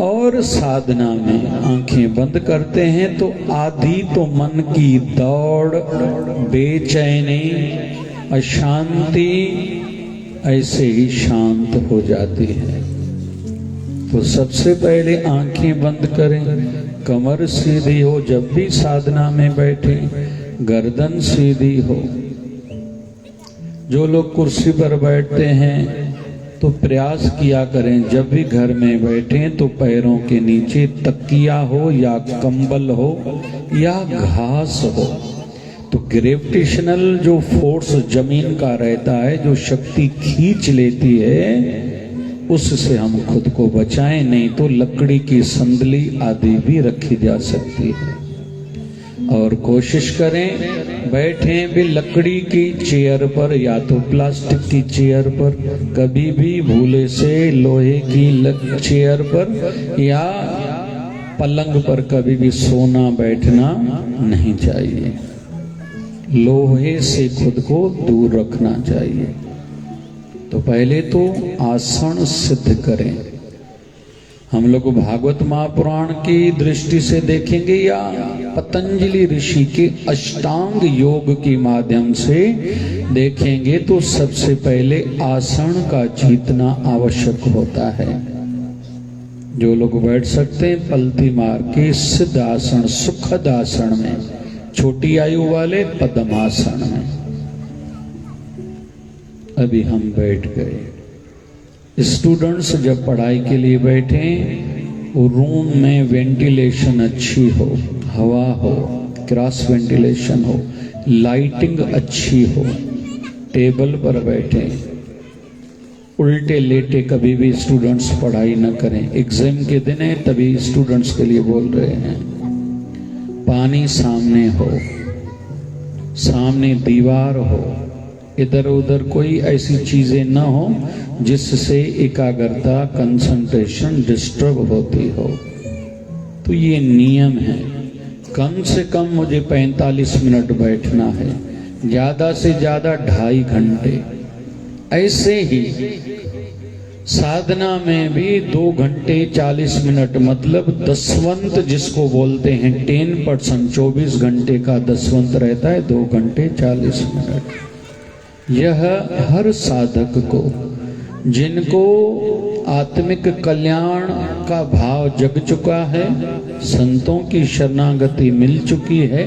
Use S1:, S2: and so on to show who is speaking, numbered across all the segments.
S1: और साधना में आंखें बंद करते हैं तो आधी तो मन की दौड़, बेचैनी, अशांति ऐसे ही शांत हो जाती है। तो सबसे पहले आंखें बंद करें, कमर सीधी हो, जब भी साधना में बैठे गर्दन सीधी हो। जो लोग कुर्सी पर बैठते हैं तो प्रयास किया करें जब भी घर में बैठें तो पैरों के नीचे तकिया हो या कंबल हो या घास हो, तो ग्रेविटेशनल जो फोर्स जमीन का रहता है, जो शक्ति खींच लेती है, उससे हम खुद को बचाएं। नहीं तो लकड़ी की संदली आदि भी रखी जा सकती है। और कोशिश करें बैठें भी लकड़ी की चेयर पर या तो प्लास्टिक की चेयर पर, कभी भी भूले से लोहे की चेयर पर या पलंग पर कभी भी सोना बैठना नहीं चाहिए। लोहे से खुद को दूर रखना चाहिए। तो पहले तो आसन सिद्ध करें। हम लोग भागवत महापुराण की दृष्टि से देखेंगे या पतंजलि ऋषि के अष्टांग योग के माध्यम से देखेंगे तो सबसे पहले आसन का जीतना आवश्यक होता है। जो लोग बैठ सकते हैं पलती मार के सिद्ध आसन, सुखद आसन में, छोटी आयु वाले पद्मासन में। अभी हम बैठ गए। स्टूडेंट्स जब पढ़ाई के लिए बैठे, रूम में वेंटिलेशन अच्छी हो, हवा हो, क्रॉस वेंटिलेशन हो, लाइटिंग अच्छी हो, टेबल पर बैठे, उल्टे लेटे कभी भी स्टूडेंट्स पढ़ाई न करें। एग्जाम के दिन है तभी स्टूडेंट्स के लिए बोल रहे हैं। पानी सामने हो, सामने दीवार हो, इधर उधर कोई ऐसी चीजें न हो जिससे एकाग्रता, कंसंट्रेशन डिस्टर्ब होती हो। तो ये नियम है। कम से कम मुझे 45 मिनट बैठना है, ज्यादा से ज्यादा 2.5 घंटे। ऐसे ही साधना में भी 2 घंटे 40 मिनट, मतलब दसवंत जिसको बोलते हैं 10%, 24 घंटे का दसवंत रहता है 2 घंटे 40 मिनट। यह हर साधक को, जिनको आत्मिक कल्याण का भाव जग चुका है, संतों की शरणागति मिल चुकी है,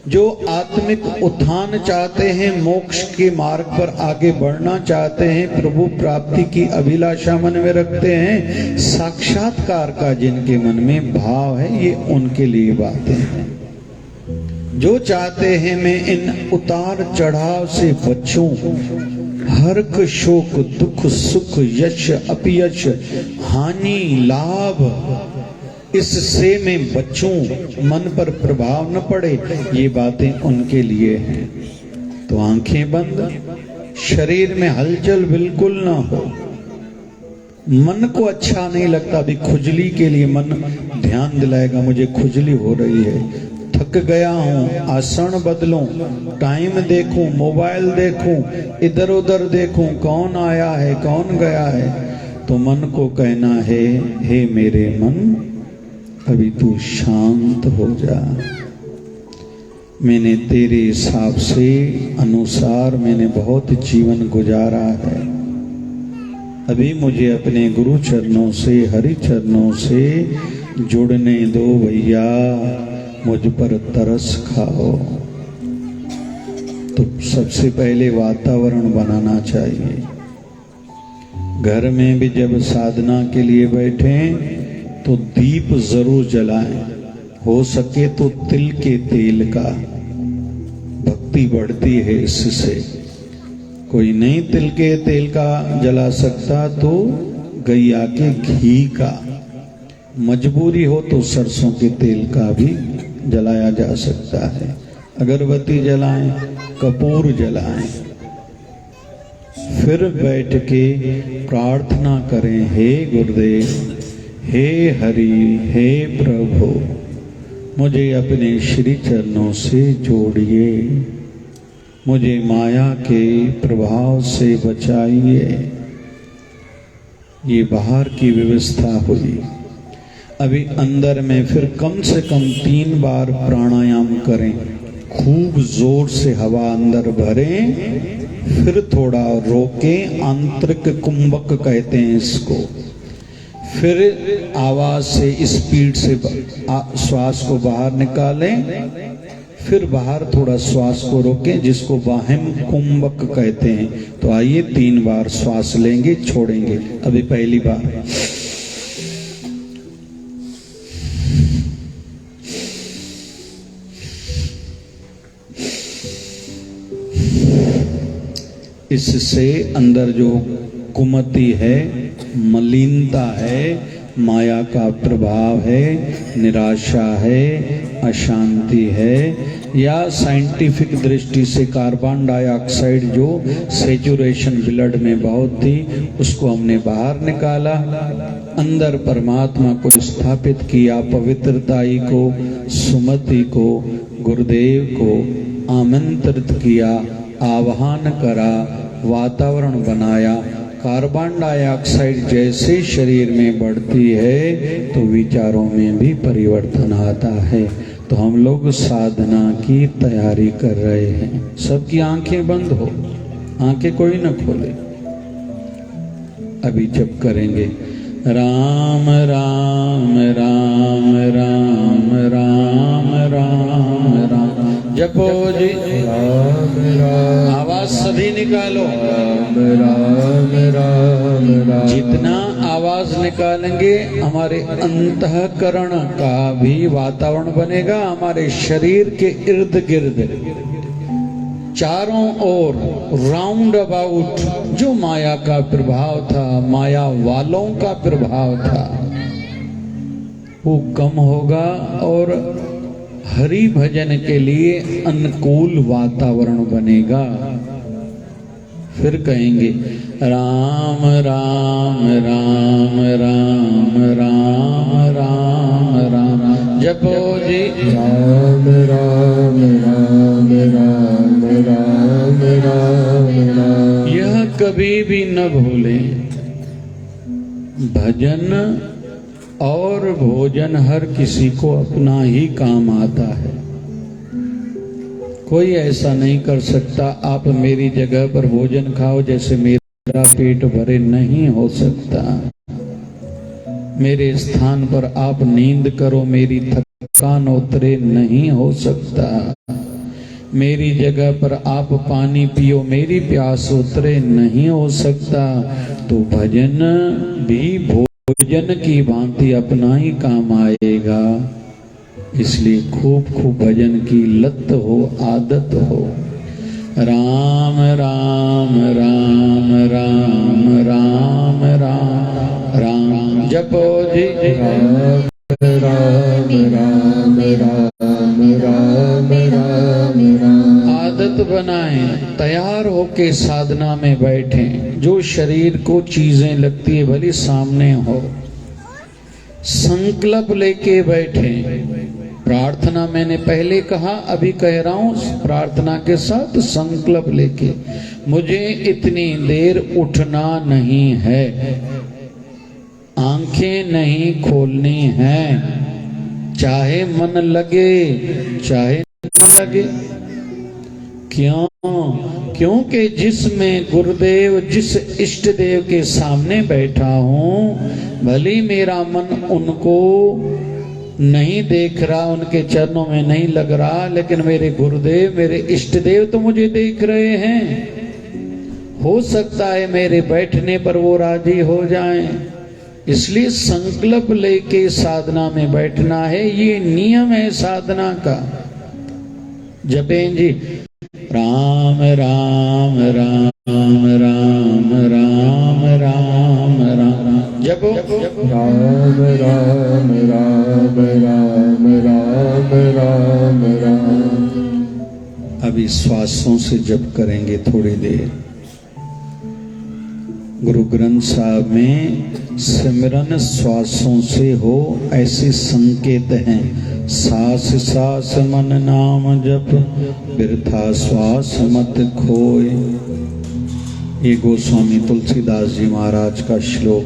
S1: जो आत्मिक उत्थान चाहते हैं, मोक्ष के मार्ग पर आगे बढ़ना चाहते हैं, प्रभु प्राप्ति की अभिलाषा मन में रखते हैं, साक्षात्कार का जिनके मन में भाव है, ये उनके लिए बातें हैं। जो चाहते हैं मैं इन उतार चढ़ाव से बचूं, हर्क शोक दुख सुख यश अपयश हानि लाभ, इससे मैं बचूं, मन पर प्रभाव न पड़े, ये बातें उनके लिए हैं। तो आंखें बंद, शरीर में हलचल बिल्कुल ना हो। मन को अच्छा नहीं लगता, अभी खुजली के लिए मन ध्यान दिलाएगा, मुझे खुजली हो रही है, थक गया हूं, आसन बदलूं, टाइम देखूं, मोबाइल देखूं, इधर उधर देखूं, कौन आया है कौन गया है, तो मन को कहना है, हे मेरे मन अभी तू शांत हो जा। मैंने तेरे हिसाब से अनुसार मैंने बहुत जीवन गुजारा है, अभी मुझे अपने गुरु चरणों से, हरि चरणों से जुड़ने दो भैया, मुझ पर तरस खाओ। तो सबसे पहले वातावरण बनाना चाहिए। घर में भी जब साधना के लिए बैठें तो दीप जरूर जलाएं, हो सके तो तिल के तेल का, भक्ति बढ़ती है इससे। कोई नहीं तिल के तेल का जला सकता तो गैया के घी का, मजबूरी हो तो सरसों के तेल का भी जलाया जा सकता है। अगरबत्ती जलाएं, कपूर जलाएं, फिर बैठ के प्रार्थना करें, हे गुरुदेव, हे हरि, हे प्रभु, मुझे अपने श्री चरणों से जोड़िए, मुझे माया के प्रभाव से बचाइए। ये बाहर की व्यवस्था हुई। अभी अंदर में फिर कम से कम 3 बार प्राणायाम करें, खूब जोर से हवा अंदर भरें, फिर थोड़ा रोकें, आंतरिक कुंभक कहते हैं इसको। फिर आवाज से स्पीड से श्वास को बाहर निकालें, फिर बाहर थोड़ा श्वास को रोकें, जिसको वाहिम कुंभक कहते हैं। तो आइए 3 बार श्वास लेंगे, छोड़ेंगे। अभी पहली बार इससे अंदर जो कुमति है, मलिनता है, माया का प्रभाव है, निराशा है, अशांति है, या साइंटिफिक दृष्टि से कार्बन डाइऑक्साइड जो सेचुरेशन ब्लड में बहुत थी, उसको हमने बाहर निकाला, अंदर परमात्मा को स्थापित किया, पवित्रताई को, सुमति को, गुरुदेव को आमंत्रित किया, आह्वान करा, वातावरण बनाया। कार्बन डाइऑक्साइड जैसे शरीर में बढ़ती है तो विचारों में भी परिवर्तन आता है। तो हम लोग साधना की तैयारी कर रहे हैं। सबकी आंखें बंद हो, आंखें कोई न खोले। अभी जप करेंगे राम राम राम राम राम राम राम। जपो जी राम राम, आवाज सभी निकालो राम राम राम राम। जितना आवाज निकालेंगे हमारे अंतःकरण का भी वातावरण बनेगा, हमारे शरीर के इर्द गिर्द चारों ओर राउंड अबाउट जो माया का प्रभाव था, माया वालों का प्रभाव था, वो कम होगा और हरि भजन के लिए अनुकूल वातावरण बनेगा। फिर कहेंगे राम राम राम राम राम राम राम। जपो जी राम राम राम राम राम राम राम। यह कभी भी न भूलें, भजन और भोजन हर किसी को अपना ही काम आता है। कोई ऐसा नहीं कर सकता आप मेरी जगह पर भोजन खाओ जैसे मेरा पेट भरे, नहीं हो सकता। मेरे स्थान पर आप नींद करो, मेरी थकान उतरे, नहीं हो सकता। मेरी जगह पर आप पानी पियो, मेरी प्यास उतरे, नहीं हो सकता। तो भजन भी भोजन की भांति अपना ही काम आएगा। इसलिए खूब खूब भजन की लत हो, आदत हो। राम राम राम राम राम राम राम। जपो जी राम राम राम राम राम राम राम। आदत बनाएं, तैयार होके साधना में बैठें। जो शरीर को चीजें लगती है भली सामने हो, संकल्प लेके बैठें। प्रार्थना मैंने पहले कहा, अभी कह रहा हूं, प्रार्थना के साथ संकल्प लेके, मुझे इतनी देर उठना नहीं है, आंखें नहीं खोलनी है, चाहे मन लगे चाहे न लगे। क्यों? क्योंकि जिसमें गुरुदेव, जिस इष्ट देव के सामने बैठा हूं, भली मेरा मन उनको नहीं देख रहा, उनके चरणों में नहीं लग रहा, लेकिन मेरे गुरुदेव, मेरे इष्ट देव तो मुझे देख रहे हैं। हो सकता है मेरे बैठने पर वो राजी हो जाएं। इसलिए संकल्प लेके साधना में बैठना है, ये नियम है साधना का। जपें जी राम राम राम राम राम राम राम। जपो राम राम राम राम राम राम राम। अभी श्वासों से जप करेंगे थोड़ी देर। गुरु ग्रंथ साहब में सिमरन श्वासों से हो ऐसे संकेत हैं। सांस सांस मन नाम जप, बिरथा श्वास मत खोए। ये गोस्वामी तुलसीदास जी महाराज का श्लोक।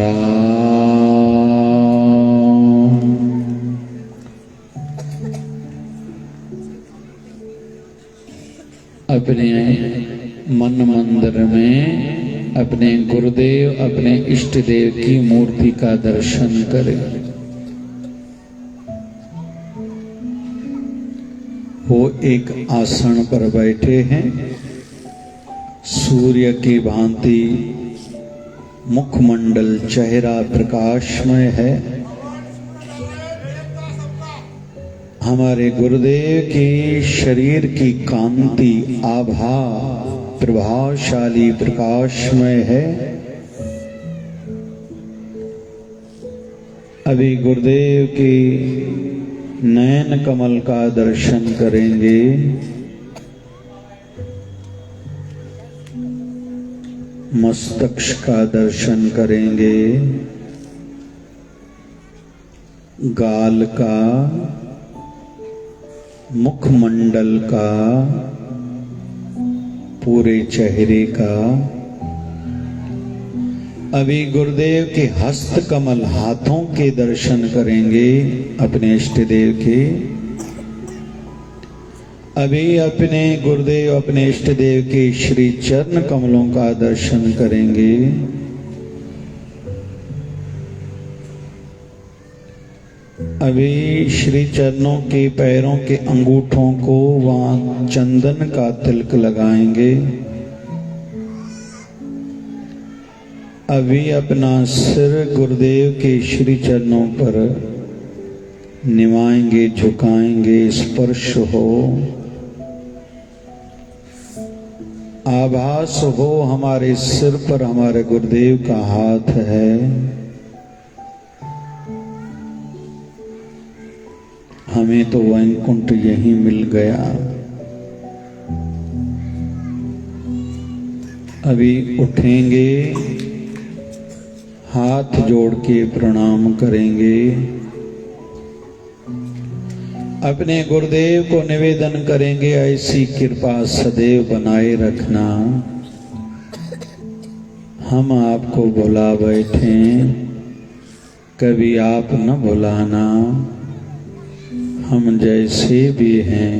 S1: राम। अपने मन मंदिर में अपने गुरुदेव अपने इष्ट देव की मूर्ति का दर्शन करें। वो एक आसन पर बैठे हैं, सूर्य की भांति मुखमंडल चेहरा प्रकाशमय है। हमारे गुरुदेव के शरीर की कांति आभा प्रभावशाली प्रकाशमय है। अभी गुरुदेव के नयन कमल का दर्शन करेंगे। मस्तक का दर्शन करेंगे, गाल का, मुखमंडल का, पूरे चेहरे का। अभी गुरुदेव के हस्त कमल हाथों के दर्शन करेंगे अपने इष्ट देव के। अभी अपने गुरुदेव अपने इष्ट देव के श्री चरण कमलों का दर्शन करेंगे। अभी श्री चरणों के पैरों के अंगूठों को वहां चंदन का तिलक लगाएंगे। अभी अपना सिर गुरुदेव के श्री चरणों पर निवाएंगे, झुकाएंगे, स्पर्श हो, आभास हो हमारे सिर पर हमारे गुरुदेव का हाथ है। हमें तो वैकुंठ यहीं मिल गया। अभी उठेंगे, हाथ जोड़ के प्रणाम करेंगे। अपने गुरुदेव को निवेदन करेंगे, ऐसी कृपा सदैव बनाए रखना। हम आपको बुला बैठे, कभी आप न बुलाना। हम जैसे भी हैं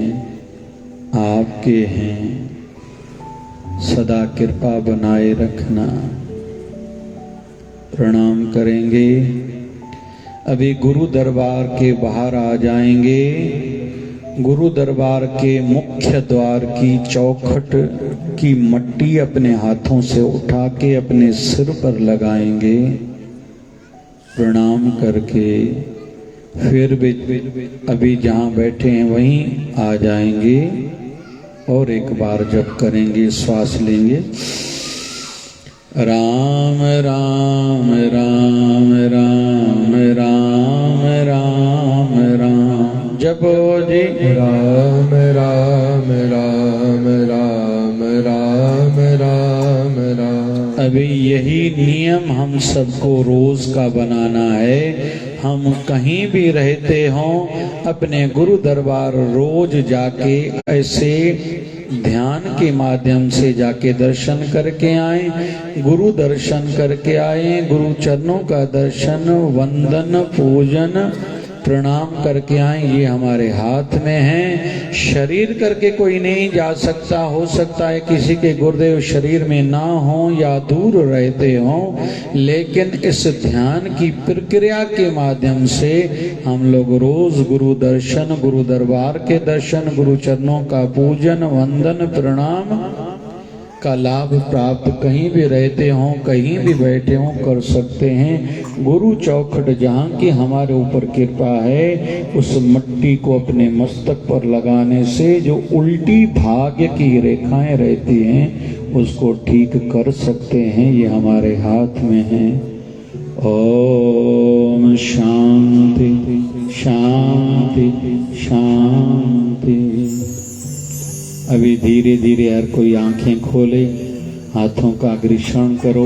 S1: आपके हैं, सदा कृपा बनाए रखना। प्रणाम करेंगे। अभी गुरु दरबार के बाहर आ जाएंगे। गुरु दरबार के मुख्य द्वार की चौखट की मट्टी अपने हाथों से उठा के अपने सिर पर लगाएंगे। प्रणाम करके फिर भी अभी जहाँ बैठे हैं वहीं आ जाएंगे और एक बार जप करेंगे, श्वास लेंगे। राम राम राम राम राम राम राम जपो जी।
S2: राम राम राम राम राम राम राम।
S1: अभी यही नियम हम सबको रोज का बनाना है। हम कहीं भी रहते हों, अपने गुरु दरबार रोज जाके ऐसे ध्यान के माध्यम से जाके दर्शन करके आए। गुरु दर्शन करके आए, गुरु चरणों का दर्शन, वंदन, पूजन, प्रणाम करके आए। ये हमारे हाथ में है। शरीर करके कोई नहीं जा सकता। हो सकता है किसी के गुरुदेव शरीर में ना हो या दूर रहते हों, लेकिन इस ध्यान की प्रक्रिया के माध्यम से हम लोग रोज गुरु दर्शन, गुरु दरबार के दर्शन, गुरु चरणों का पूजन, वंदन, प्रणाम का लाभ प्राप्त कहीं भी रहते हों, कहीं भी बैठे हों कर सकते हैं। गुरु चौखट जहाँ की हमारे ऊपर कृपा है, उस मट्टी को अपने मस्तक पर लगाने से जो उल्टी भाग्य की रेखाएं रहती हैं उसको ठीक कर सकते हैं। ये हमारे हाथ में है। ओम शांति शांति शांति। अभी धीरे धीरे हर कोई आंखें खोले, हाथों का ग्रीषण करो।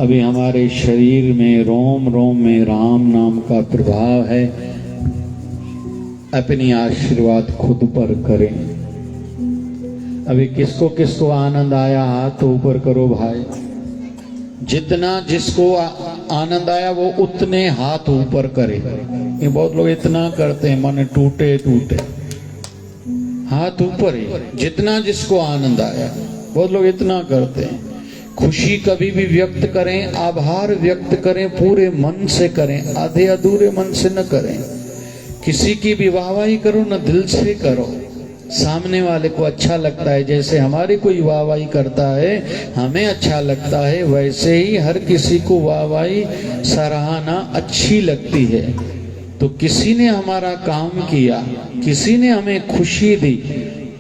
S1: अभी हमारे शरीर में रोम रोम में राम नाम का प्रभाव है। अपनी आशीर्वाद खुद पर करें। अभी किसको किसको आनंद आया हाथ ऊपर करो भाई। जितना जिसको आनंद आया वो उतने हाथ ऊपर करे। ये बहुत लोग इतना करते हैं, मन टूटे टूटे, हाथ ऊपर ही, जितना जिसको आनंद आया। बहुत लोग इतना करते हैं। खुशी कभी भी व्यक्त करें, आभार व्यक्त करें, पूरे मन से करें, आधे अधूरे मन से न करें। किसी की भी वाहवाही करो न दिल से करो, सामने वाले को अच्छा लगता है। जैसे हमारी कोई वाहवाही करता है हमें अच्छा लगता है, वैसे ही हर किसी को वाहवाही सराहना अच्छी लगती है। तो किसी ने हमारा काम किया, किसी ने हमें खुशी दी,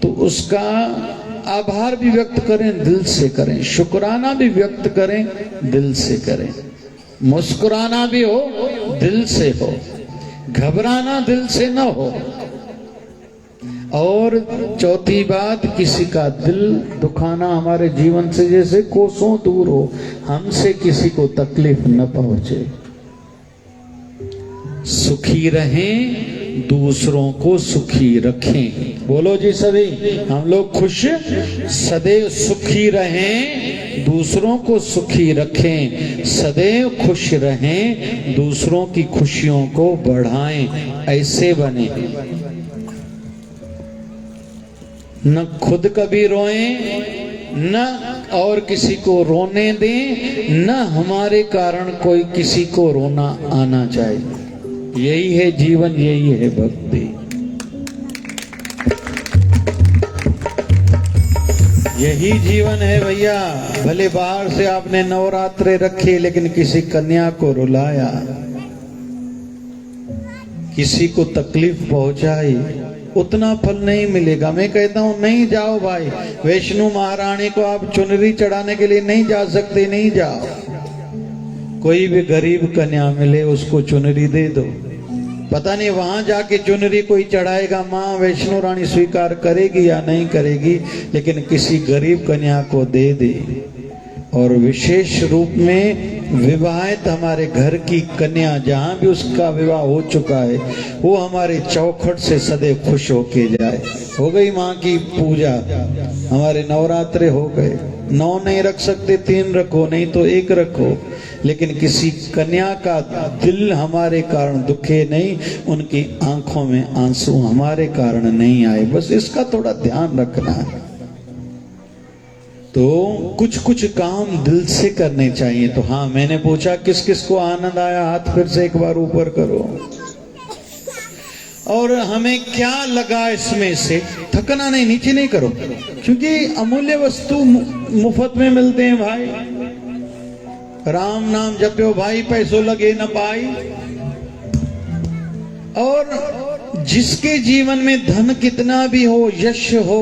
S1: तो उसका आभार भी व्यक्त करें, दिल से करें। शुक्राना भी व्यक्त करें, दिल से करें। मुस्कुराना भी हो, दिल से हो। घबराना दिल से न हो। और चौथी बात, किसी का दिल दुखाना हमारे जीवन से जैसे कोसों दूर हो, हमसे किसी को तकलीफ न पहुंचे। सुखी रहें, दूसरों को सुखी रखें। बोलो जी सभी, हम लोग खुश, सदैव सुखी रहें, दूसरों को सुखी रखें। सदैव खुश रहें, दूसरों की खुशियों को बढ़ाएं। ऐसे बने, न खुद कभी रोएं, न और किसी को रोने दें, न हमारे कारण कोई किसी को रोना आना चाहिए। यही है जीवन, यही है भक्ति। यही जीवन है भैया। भले बाहर से आपने नवरात्रे रखे, लेकिन किसी कन्या को रुलाया, किसी को तकलीफ पहुंचाई, उतना फल नहीं मिलेगा। मैं कहता हूं नहीं जाओ भाई, वैष्णो महारानी को आप चुनरी चढ़ाने के लिए नहीं जा सकते, नहीं जाओ। कोई भी गरीब कन्या मिले उसको चुनरी दे दो। पता नहीं वहां जाके चुनरी कोई चढ़ाएगा, माँ वैष्णो रानी स्वीकार करेगी या नहीं करेगी, लेकिन किसी गरीब कन्या को दे दे। और विशेष रूप में विवाहित हमारे घर की कन्या, जहां भी उसका विवाह हो चुका है, वो हमारे चौखट से सदैव खुश होके जाए। हो गई माँ की पूजा, हमारे नवरात्रे हो गए। 9 नहीं रख सकते, 3 रखो, नहीं तो 1 रखो, लेकिन किसी कन्या का दिल हमारे कारण दुखे नहीं, उनकी आंखों में आंसू हमारे कारण नहीं आए। बस इसका थोड़ा ध्यान रखना है। तो कुछ कुछ काम दिल से करने चाहिए। तो हाँ, मैंने पूछा किस किस को आनंद आया, हाथ फिर से एक बार ऊपर करो। और हमें क्या लगा इसमें से, थकना नहीं, नीचे नहीं करो, क्योंकि अमूल्य वस्तु मुफ्त में मिलते हैं भाई। राम नाम जप्यो भाई, पैसों लगे न पाई। और जिसके जीवन में धन कितना भी हो, यश हो,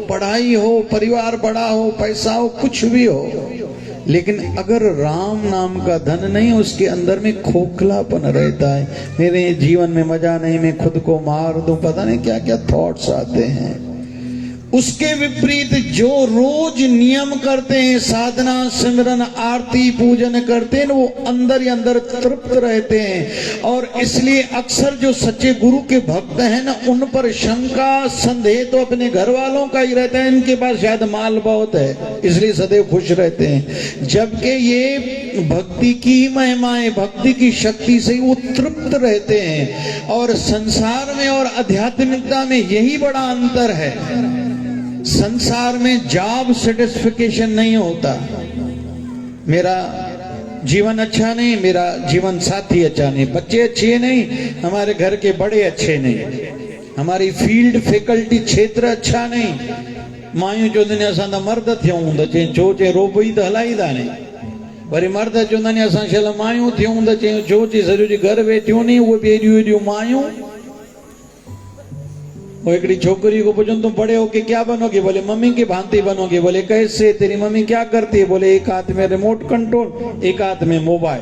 S1: पढ़ाई हो, परिवार बड़ा हो, पैसा हो, कुछ भी हो, लेकिन अगर राम नाम का धन नहीं, उसके अंदर में खोखलापन रहता है। मेरे जीवन में मजा नहीं, मैं खुद को मार दूं, पता नहीं क्या क्या थॉट्स आते हैं। उसके विपरीत जो रोज नियम करते हैं, साधना सिमरन आरती पूजन करते हैं, वो अंदर ही अंदर तृप्त रहते हैं। और इसलिए अक्सर जो सच्चे गुरु के भक्त हैं ना, उन पर शंका संदेह तो अपने घर वालों का ही रहता है, इनके पास शायद माल बहुत है, इसलिए सदैव खुश रहते हैं। जबकि ये भक्ति की महिमाएं, भक्ति की शक्ति से वो तृप्त रहते हैं। और संसार में और आध्यात्मिकता में यही बड़ा अंतर है। संसार में जॉब सेटिस्फिकेशन नहीं होता, मेरा जीवन अच्छा नहीं, मेरा जीवन साथी अच्छा नहीं, बच्चे अच्छे नहीं, हमारे घर के बड़े अच्छे नहीं, हमारी फील्ड फैकल्टी क्षेत्र अच्छा नहीं। मायूं चवंदियूं असां मर्द थियूं त चई छो चई रोबई त हलाईंदा नहीं। वरी मर्द चवंदा असां शल मायूं थियूं त चई छो चई सॼो ॾींहुं घर वेठियूं नी, उहे बि एॾियूं एॾियूं मायूं। वो एकड़ी छोकरी को पूछो तुम बड़े होके क्या बनोगे, बोले मम्मी की भांति बनोगे। बोले कैसे, तेरी मम्मी क्या करती है? बोले एक हाथ में रिमोट कंट्रोल, एक हाथ में मोबाइल।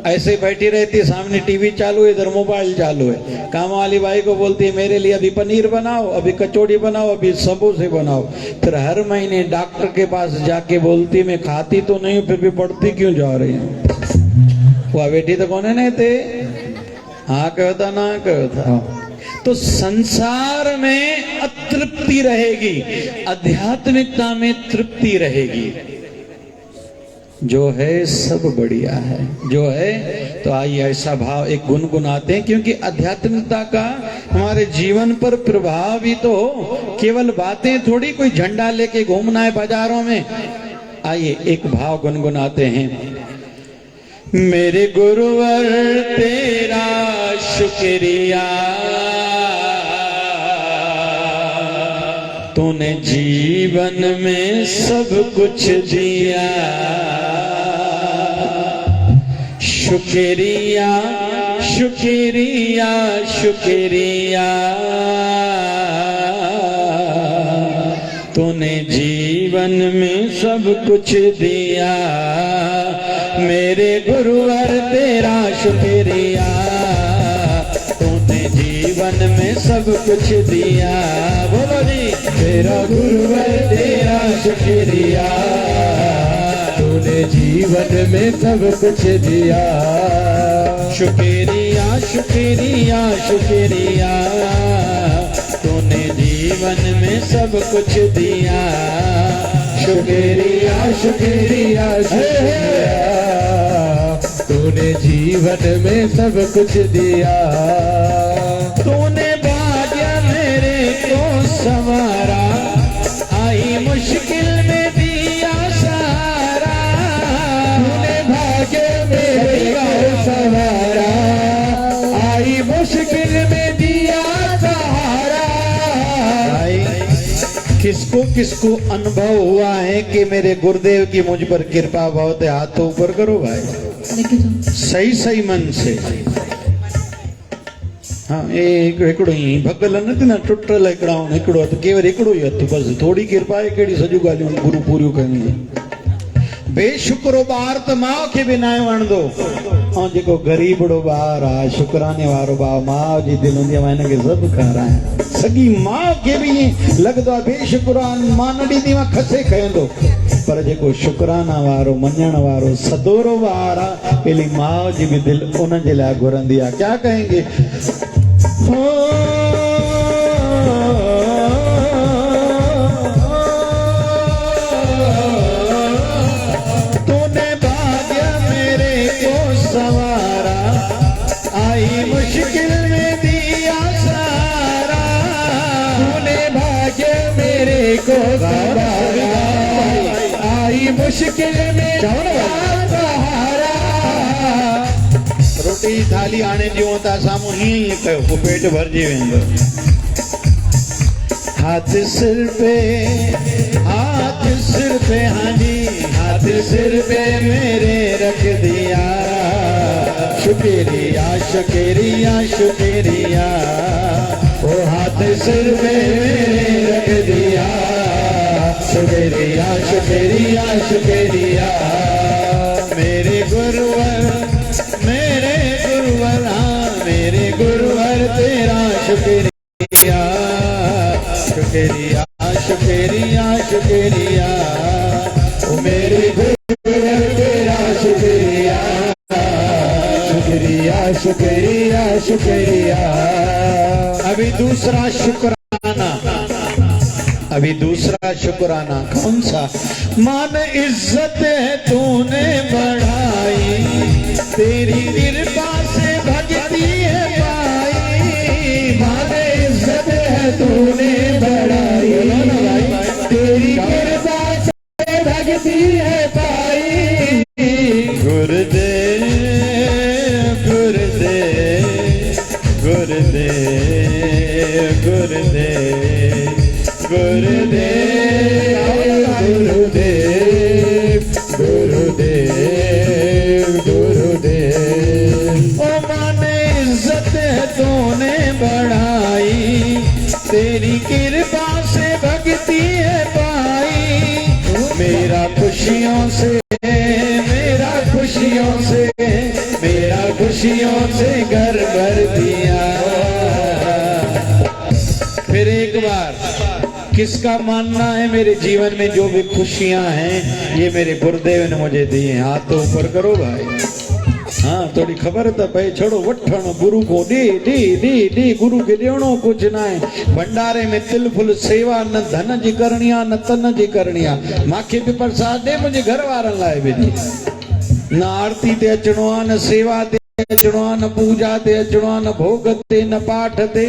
S1: ऐसे बैठी रहती है, सामने टीवी चालू है, इधर मोबाइल चालू है। काम वाली भाई को बोलती है मेरे लिए अभी पनीर बनाओ, अभी कचौड़ी बनाओ, अभी समोसे बनाओ। फिर हर महीने डॉक्टर के पास जाके बोलती मैं खाती तो नहीं हूँ, फिर भी बढ़ती क्यों जा रही है। वह बेटी तो कौन है थे, हाँ कहता ना कहता। तो संसार में अतृप्ति रहेगी, आध्यात्मिकता में तृप्ति रहेगी। जो है सब बढ़िया है, जो है। तो आइए ऐसा भाव एक गुनगुनाते हैं, क्योंकि आध्यात्मिकता का हमारे जीवन पर प्रभाव भी तो हो, केवल बातें थोड़ी, कोई झंडा लेके घूमना है बाजारों में। आइए एक भाव गुनगुनाते हैं। मेरे गुरुवर तेरा शुक्रिया, तूने जीवन में सब कुछ दिया। शुक्रिया शुक्रिया शुक्रिया, तूने जीवन में सब कुछ दिया। मेरे गुरुवर तेरा शुक्रिया, तूने जीवन में सब कुछ दिया। बोलो जी।
S2: तेरा गुरुवर तेरा शुक्रिया, तूने जीवन में सब कुछ दिया।
S1: शुक्रिया शुक्रिया शुक्रिया, तूने जीवन में सब कुछ दिया।
S2: शुक्रिया शुक्रिया शुक्रिया, तूने जीवन में सब कुछ दिया।
S1: तूने भाग्य मेरे को संवारा, आई मुश्किल में दिया सहारा।
S2: तूने भाग्य मेरे को संवारा, आई मुश्किल में दिया सहारा।
S1: किसको किसको अनुभव हुआ है कि मेरे गुरुदेव की मुझ पर कृपा बहुत है? हाथ तो ऊपर करो भाई, सही सही मन से। हाँ, हिकिड़ो ही भगल नथी न टुटल हिकिड़ो त केवल हिकिड़ो ई हथ, बस थोड़ी कृपा आहे, कहिड़ी सॼियूं ॻाल्हियूं गुरू पूरियूं कयूं। बेशुक्रो ॿार त माउ खे बि न वणंदो, ऐं जेको ग़रीबड़ो ॿार आहे, शुक्राने वारो ॿार, माउ जी दिलि हूंदी आहे, मां हिनखे सभु खारायां। सॻी माउ खे बि ईअं लॻंदो आहे बेशुक्रान मां न ॾींदी, मां खसे खयंदो। पर जेको शुक्राना वारो मञण वारो सदोरो ॿार आहे, पहिली माउ जी बि दिलि उन जे लाइ घुरंदी आहे। क्या कहेंगे? सवारा, आई मुश्किल में दिया सहारा।
S2: तूने भाग्य मेरे को सवारा, आई मुश्किल में दिया सहारा।
S1: रोटी जी थाली आणे ॾियूं था साम्हूं, हीअं ई कयो, पोइ पेट भरिजी वेंदो। हाथ सिर पे, हाथ सिर पे, हाँ जी, हाथ सिर पे मेरे रख दिया। शुक्रिया शुक्रिया शुक्रिया, वो हाथ सिर पे मेरे रख दिया। शुक्रिया शुक्रिया शुक्रिया, मेरे गुरुवर, मेरे गुरुवर, हाँ मेरे गुरुवर तेरा शुक्रिया। शुक्रिया शुक्रिया शुक्रिया, ओ मेरे गुरुवर तेरा शुक्रिया। शुक्रिया शुक्रिया शुक्रिया। अभी दूसरा शुक्राना, अभी दूसरा शुक्राना कौन सा? मान इज्जत है तूने बढ़ाई, तेरी कृपा से भक्ति है पाई।
S2: मान इज्जत है तूने बढ़ाई, तेरी कृपा से भक्ति है पाई।
S1: गुरुदेव गुरुदेव गुरुदेव गुरुदेव गुरुदेव गुरुदेव गुरुदेव गुरुदेव। ओ माने इज्जत तूने बढ़ाई, तेरी कृपा से भक्ति है पाई। मेरा खुशियों से, मेरा खुशियों से, मेरा खुशियों से घर भर दिया। फिर एक बार, किसका मानना है मेरे जीवन में जो भी खुशियां हैं ये मेरे गुरुदेव ने मुझे दी हैं? हाथ तो ऊपर करो भाई। हाँ थोड़ी खबर तो पए छोड़ो वठण गुरु को दे गुरु के ॾियणो कुछ ना है। भंडारे में तिल फुल सेवा न धन जी करणिया न तन जी करणिया। माखे भी प्रसाद दे मुझे घर वारन लाए बेटी। न आरती ते अचणो आ न सेवा ते अचणो आ न पूजा ते अचणो आ न भोग ते न पाठ ते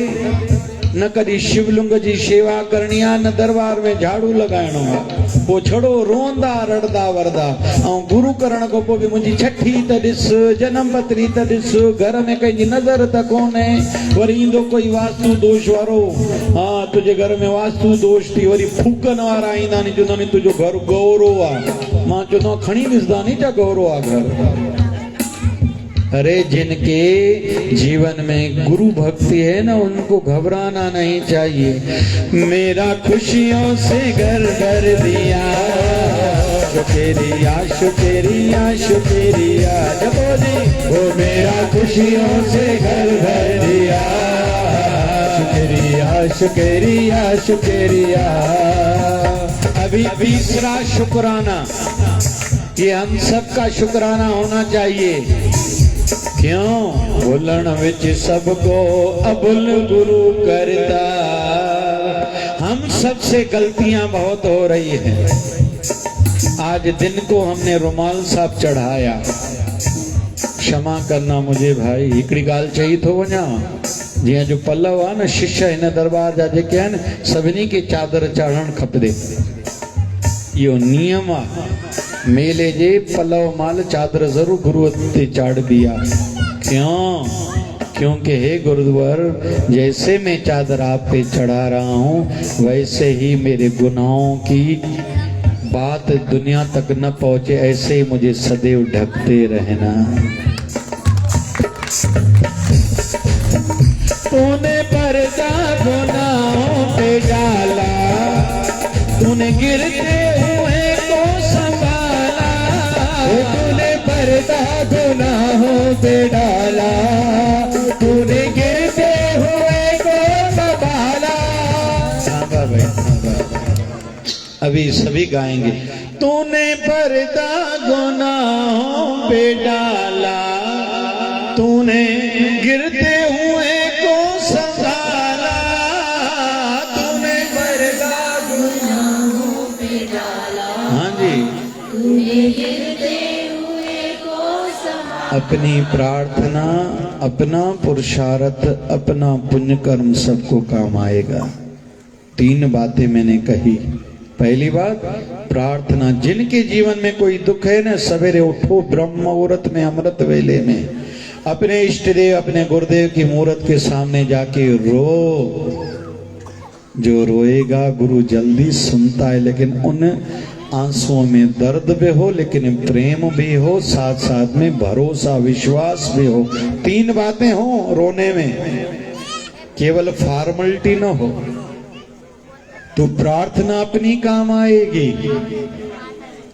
S1: न कदी शिवलिंग जी सेवा करणी आ न दरबार में झाड़ू लगाइणो आ। वो छड़ो रोंदा रड़दा वरदा ऐं गुरु करण को पोइ भी मुंहिंजी छठी त ॾिस जन्म पत्री त ॾिस घर में कंहिंजी नज़र त कोन्हे। वरी ईंदो कोई वास्तु दोष वारो हाँ तुंहिंजे घर में वास्तु दोष थी वरी फूकन वारा ईंदा नी चवंदा नी तुंहिंजो घर गौरो आ। मां चवंदो खणी ॾिसंदा नी छा गौरो आ घर। अरे जिनके जीवन में गुरु भक्ति है ना उनको घबराना नहीं चाहिए। मेरा खुशियों से घर भर दिया शुक्रिया शुक्रिया शुक्रिया जबो जी वो मेरा खुशियों से घर भर दिया शुक्रिया शुक्रिया शुक्रिया। अभी तीसरा शुक्राना ये हम सबका शुक्राना होना चाहिए। क्यों भूलन विच सबको अबुल गुरु करता। हम सबसे गलतियां बहुत हो रही हैं। आज दिन को हमने रुमाल साहब चढ़ाया क्षमा करना मुझे भाई हिकड़ी गाल चाहिए तो वञा जियां जो पल्लव आ न शिष्य हिन दरबार जा जेके आहिनि सभिनी खे चादर चाढ़ण खपे। इहो नियम आ। मेले जे पल्लव माल चादर जरूर गुरु ते चाढ़बी आ। क्यों? क्योंकि हे गुरुवर जैसे मैं चादर आप पे चढ़ा रहा हूँ वैसे ही मेरे गुनाहों की बात दुनिया तक न पहुँचे ऐसे ही मुझे सदैव ढकते रहना। तूने पर्दा गुनाहों पे डाला तूने गिरते हुए को संभाला। तूने पर्दा गुनाहों पे डाला तूने गिरते हुए को संभाला। अभी सभी गाएंगे। तूने पर्दा गुनाहों पे डाला तूने गिरते हुए को संभाला। तूने पर्दा गुनाहों पे डाला हाँ जी तूने गिरते हुए को संभाला। अपनी प्रार्थना अपना पुरुषार्थ अपना पुण्य कर्म सबको काम आएगा। 3 बातें मैंने कही। पहली बात प्रार्थना। जिनके जीवन में कोई दुख है ना सवेरे उठो ब्रह्म मुहूर्त में अमृत वेले में अपने इष्ट देव अपने गुरुदेव की मूर्त के सामने जाके रो। जो रोएगा गुरु जल्दी सुनता है लेकिन उन आंसुओं में दर्द भी हो लेकिन प्रेम भी हो साथ साथ में भरोसा विश्वास भी हो। 3 बातें हो रोने में केवल फॉर्मेलिटी न हो तो प्रार्थना अपनी काम आएगी।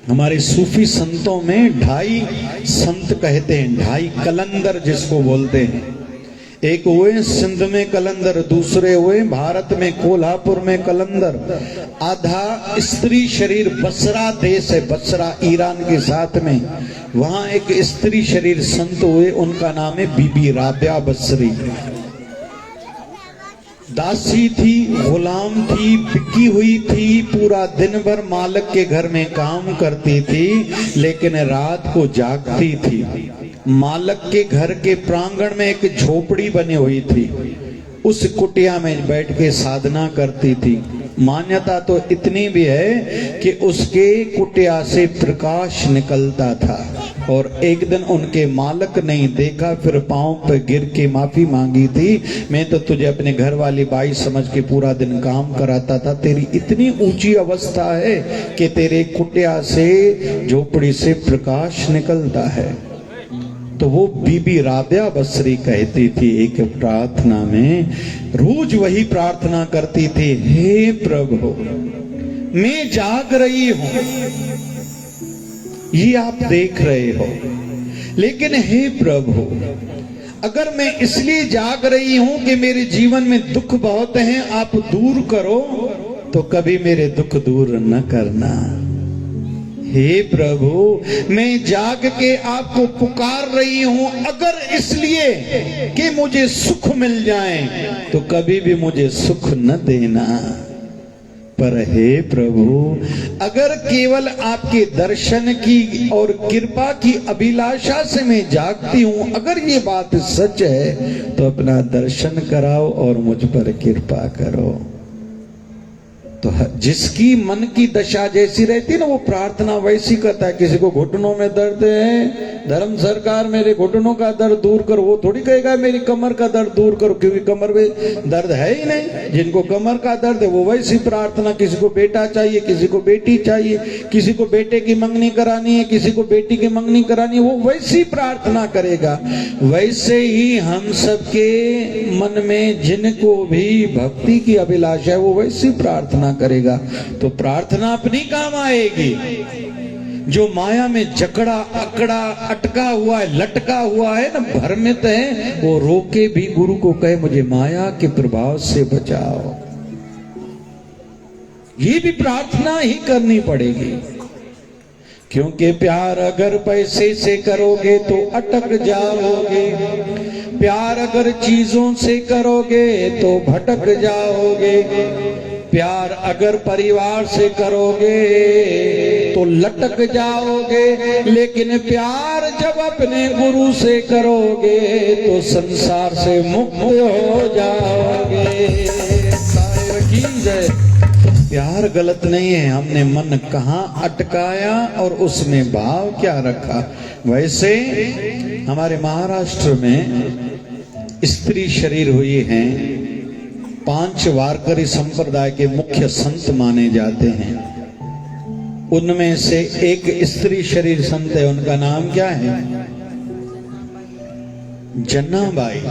S1: हमारे सूफी संतों में 2.5 संत कहते हैं 2.5 कलंदर जिसको बोलते हैं। एक हुए सिंध में कलंदर दूसरे हुए भारत में कोल्हापुर में कलंदर। आधा स्त्री शरीर बसरा देश है बसरा ईरान के साथ में वहां एक स्त्री शरीर संत हुए उनका नाम है बीबी राबिया बसरी। दासी थी गुलाम थी बिकी हुई थी पूरा दिन भर मालिक के घर में काम करती थी लेकिन रात को जागती थी। मालिक के घर के प्रांगण में एक झोपड़ी बनी हुई थी उस कुटिया में बैठ के साधना करती थी। मान्यता तो इतनी भी है कि उसके कुटिया से प्रकाश निकलता था और एक दिन उनके मालिक नहीं देखा फिर पांव पे गिर के माफी मांगी थी। मैं तो तुझे अपने घर वाली बाई समझ के पूरा दिन काम कराता था तेरी इतनी ऊंची अवस्था है कि तेरे कुटिया से झोपड़ी से प्रकाश निकलता है। तो वो बीबी राबिया बसरी कहती थी एक प्रार्थना में रोज वही प्रार्थना करती थी हे प्रभु मैं जाग रही हूं ये आप देख रहे हो लेकिन हे प्रभु अगर मैं इसलिए जाग रही हूं कि मेरे जीवन में दुख बहुत हैं आप दूर करो तो कभी मेरे दुख दूर न करना। हे प्रभु, मैं जाग के आपको पुकार रही हूं अगर इसलिए कि मुझे सुख मिल जाए, तो कभी भी मुझे सुख न देना। पर हे प्रभु, अगर केवल आपके दर्शन की और कृपा की अभिलाषा से मैं जागती हूं, अगर ये बात सच है तो अपना दर्शन कराओ और मुझ पर कृपा करो। तो जिसकी मन की दशा जैसी रहती है ना, वो प्रार्थना वैसी करता है। किसी को घुटनों में दर्द है, धर्म सरकार मेरे घुटनों का दर्द दूर करो, वो थोड़ी कहेगा मेरी कमर का दर्द दूर करो, क्योंकि कमर में दर्द है ही नहीं। जिनको कमर का दर्द है वो वैसी प्रार्थना, किसी को बेटा चाहिए, किसी को बेटी चाहिए, किसी को बेटे की मंगनी करानी है, किसी को बेटी की मंगनी करानी है, वो वैसी प्रार्थना करेगा। वैसे ही हम सबके मन में जिनको भी भक्ति की अभिलाषा है वो वैसी प्रार्थना करेगा, तो प्रार्थना अपनी काम आएगी। जो माया में जकड़ा अकड़ा अटका हुआ है, लटका हुआ है ना, भ्रमित है, वो रोके भी गुरु को कहे मुझे माया के प्रभाव से बचाओ। ये भी प्रार्थना ही करनी पड़ेगी, क्योंकि प्यार अगर पैसे से करोगे तो अटक जाओगे, प्यार अगर चीजों से करोगे तो भटक जाओगे, प्यार अगर परिवार से करोगे तो लटक जाओगे, लेकिन प्यार जब अपने गुरु से करोगे तो संसार से मुक्त हो जाओगे। प्यार गलत नहीं है, हमने मन कहाँ अटकाया और उसमें भाव क्या रखा। वैसे हमारे महाराष्ट्र में स्त्री शरीर हुई हैं, 5 वारकरी संप्रदाय के मुख्य संत माने जाते हैं। उनमें से एक स्त्री शरीर संत है, उनका नाम क्या है? जन्नाबाई।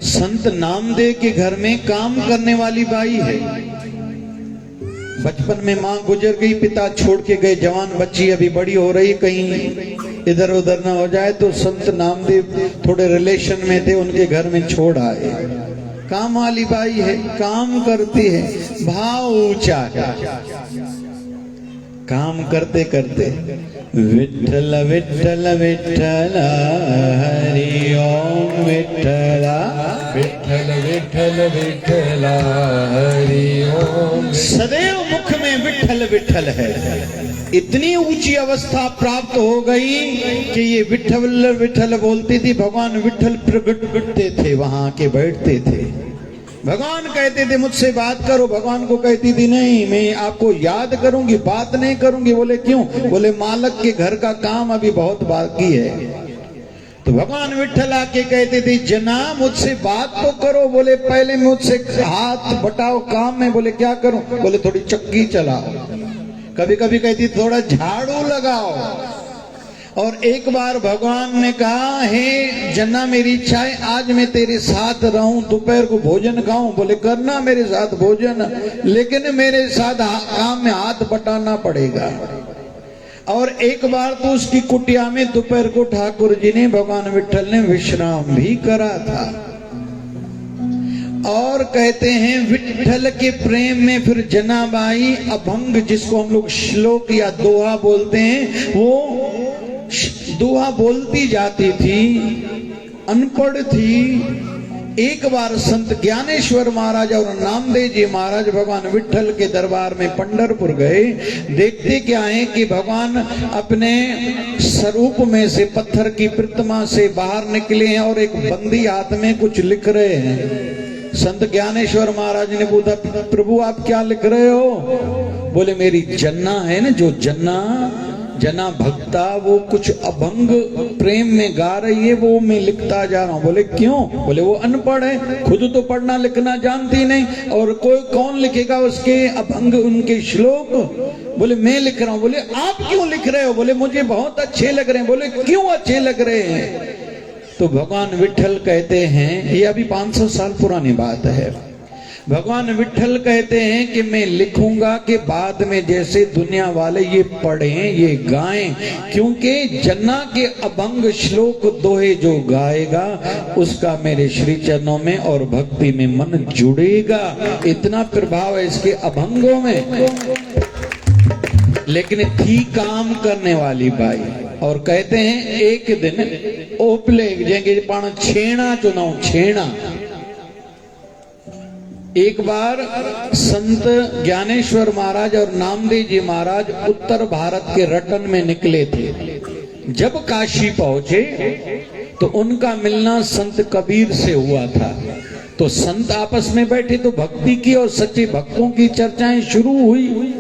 S1: संत नामदेव के घर में काम करने वाली बाई है। बचपन में मां गुजर गई, पिता छोड़ के गए, जवान बच्ची अभी बड़ी हो रही, कहीं इधर उधर ना हो जाए, तो संत नामदेव थोड़े रिलेशन में थे, उनके घर में छोड़ आए। काम वाली बाई है, काम करती है, भाव ऊंचा है। काम करते करते विठ्ठल विठ्ठल विठ्ठल हरि ओम विठ्ठला,
S2: विठ्ठल विठ्ठल विठ्ठल हरि ओम।
S1: सदैव मुख में विठ्ठल विठ्ठल है। इतनी ऊंची अवस्था प्राप्त हो गई कि ये विठ्ठल विठ्ठल बोलती थी, भगवान विठ्ठल प्रगटते थे, वहां के बैठते थे। भगवान कहते थे मुझसे बात करो, भगवान को कहती थी नहीं मैं आपको याद करूंगी, बात नहीं करूंगी। बोले क्यों? बोले मालक के घर का काम अभी बहुत बाकी है। तो भगवान विठ्ठल आके कहते थे जना मुझसे बात तो करो। बोले पहले मुझसे हाथ बटाओ काम में। बोले क्या करूं? बोले थोड़ी चक्की चलाओ। कभी कभी कहती थोड़ा झाड़ू लगाओ। और एक बार भगवान ने कहा हे जना मेरी इच्छा है आज मैं तेरे साथ रहूं, दोपहर को भोजन खाऊं। बोले करना मेरे साथ भोजन, लेकिन मेरे साथ काम में हाथ बटाना पड़ेगा। और एक बार तो उसकी कुटिया में दोपहर को ठाकुर जी ने भगवान विठ्ठल ने विश्राम भी करा था। और कहते हैं विठ्ठल के प्रेम में फिर जनाबाई अभंग, जिसको हम लोग श्लोक या दोहा बोलते हैं, वो दोहा बोलती जाती थी, अनपढ़ थी। एक बार संत ज्ञानेश्वर महाराज और नामदेव जी महाराज भगवान विठ्ठल के दरबार में पंढरपुर गए। देखते क्या है कि भगवान अपने स्वरूप में से पत्थर की प्रतिमा से बाहर निकले हैं और एक बंदी हाथ में कुछ लिख रहे हैं। संत ज्ञानेश्वर महाराज ने पूछा प्रभु आप क्या लिख रहे हो? बोले मेरी जन्ना है ना, जो जना भक्ता, वो कुछ अभंग प्रेम में गा रही है, वो मैं लिखता जा रहा हूं। बोले क्यों? बोले वो अनपढ़ है, खुद तो पढ़ना लिखना जानती नहीं, और कोई कौन लिखेगा उसके अभंग उनके श्लोक। बोले मैं लिख रहा हूं। बोले आप क्यों लिख रहे हो? बोले मुझे बहुत अच्छे लग रहे हैं। बोले क्यों अच्छे लग रहे हैं? तो भगवान विठ्ठल कहते हैं, ये अभी 500 साल पुरानी बात है, भगवान विठ्ठल कहते हैं कि मैं लिखूंगा कि बाद में जैसे दुनिया वाले ये पढ़ें ये गाएं, क्योंकि जन्ना के अभंग श्लोक दोहे जो गाएगा उसका मेरे श्री चरणों में और भक्ति में मन जुड़ेगा। इतना प्रभाव है इसके अभंगों में।
S3: लेकिन थी काम करने वाली बाई। और कहते हैं एक दिन ओपले जेंगे पाण छेणा चुनाव छेणा। एक बार संत ज्ञानेश्वर महाराज और नामदेव जी महाराज उत्तर भारत के रटन में निकले थे। जब काशी पहुंचे तो उनका मिलना संत कबीर से हुआ था। तो संत आपस में बैठे तो भक्ति की और सच्चे भक्तों की चर्चाएं शुरू हुई।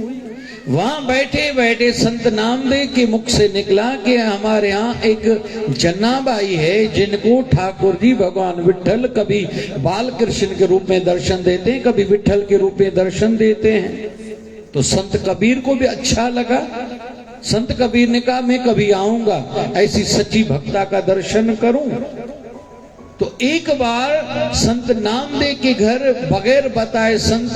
S3: वहां बैठे बैठे संत नामदेव के मुख से निकला कि हमारे यहाँ एक जन्नाबाई है जिनको ठाकुर जी भगवान विट्ठल कभी बाल कृष्ण के रूप में दर्शन देते हैं, कभी विट्ठल के रूप में दर्शन देते हैं। तो संत कबीर को भी अच्छा लगा। संत कबीर ने कहा मैं कभी आऊंगा, ऐसी सच्ची भक्ता का दर्शन करूं। तो एक बार संत नामदेव के घर बगैर बताए संत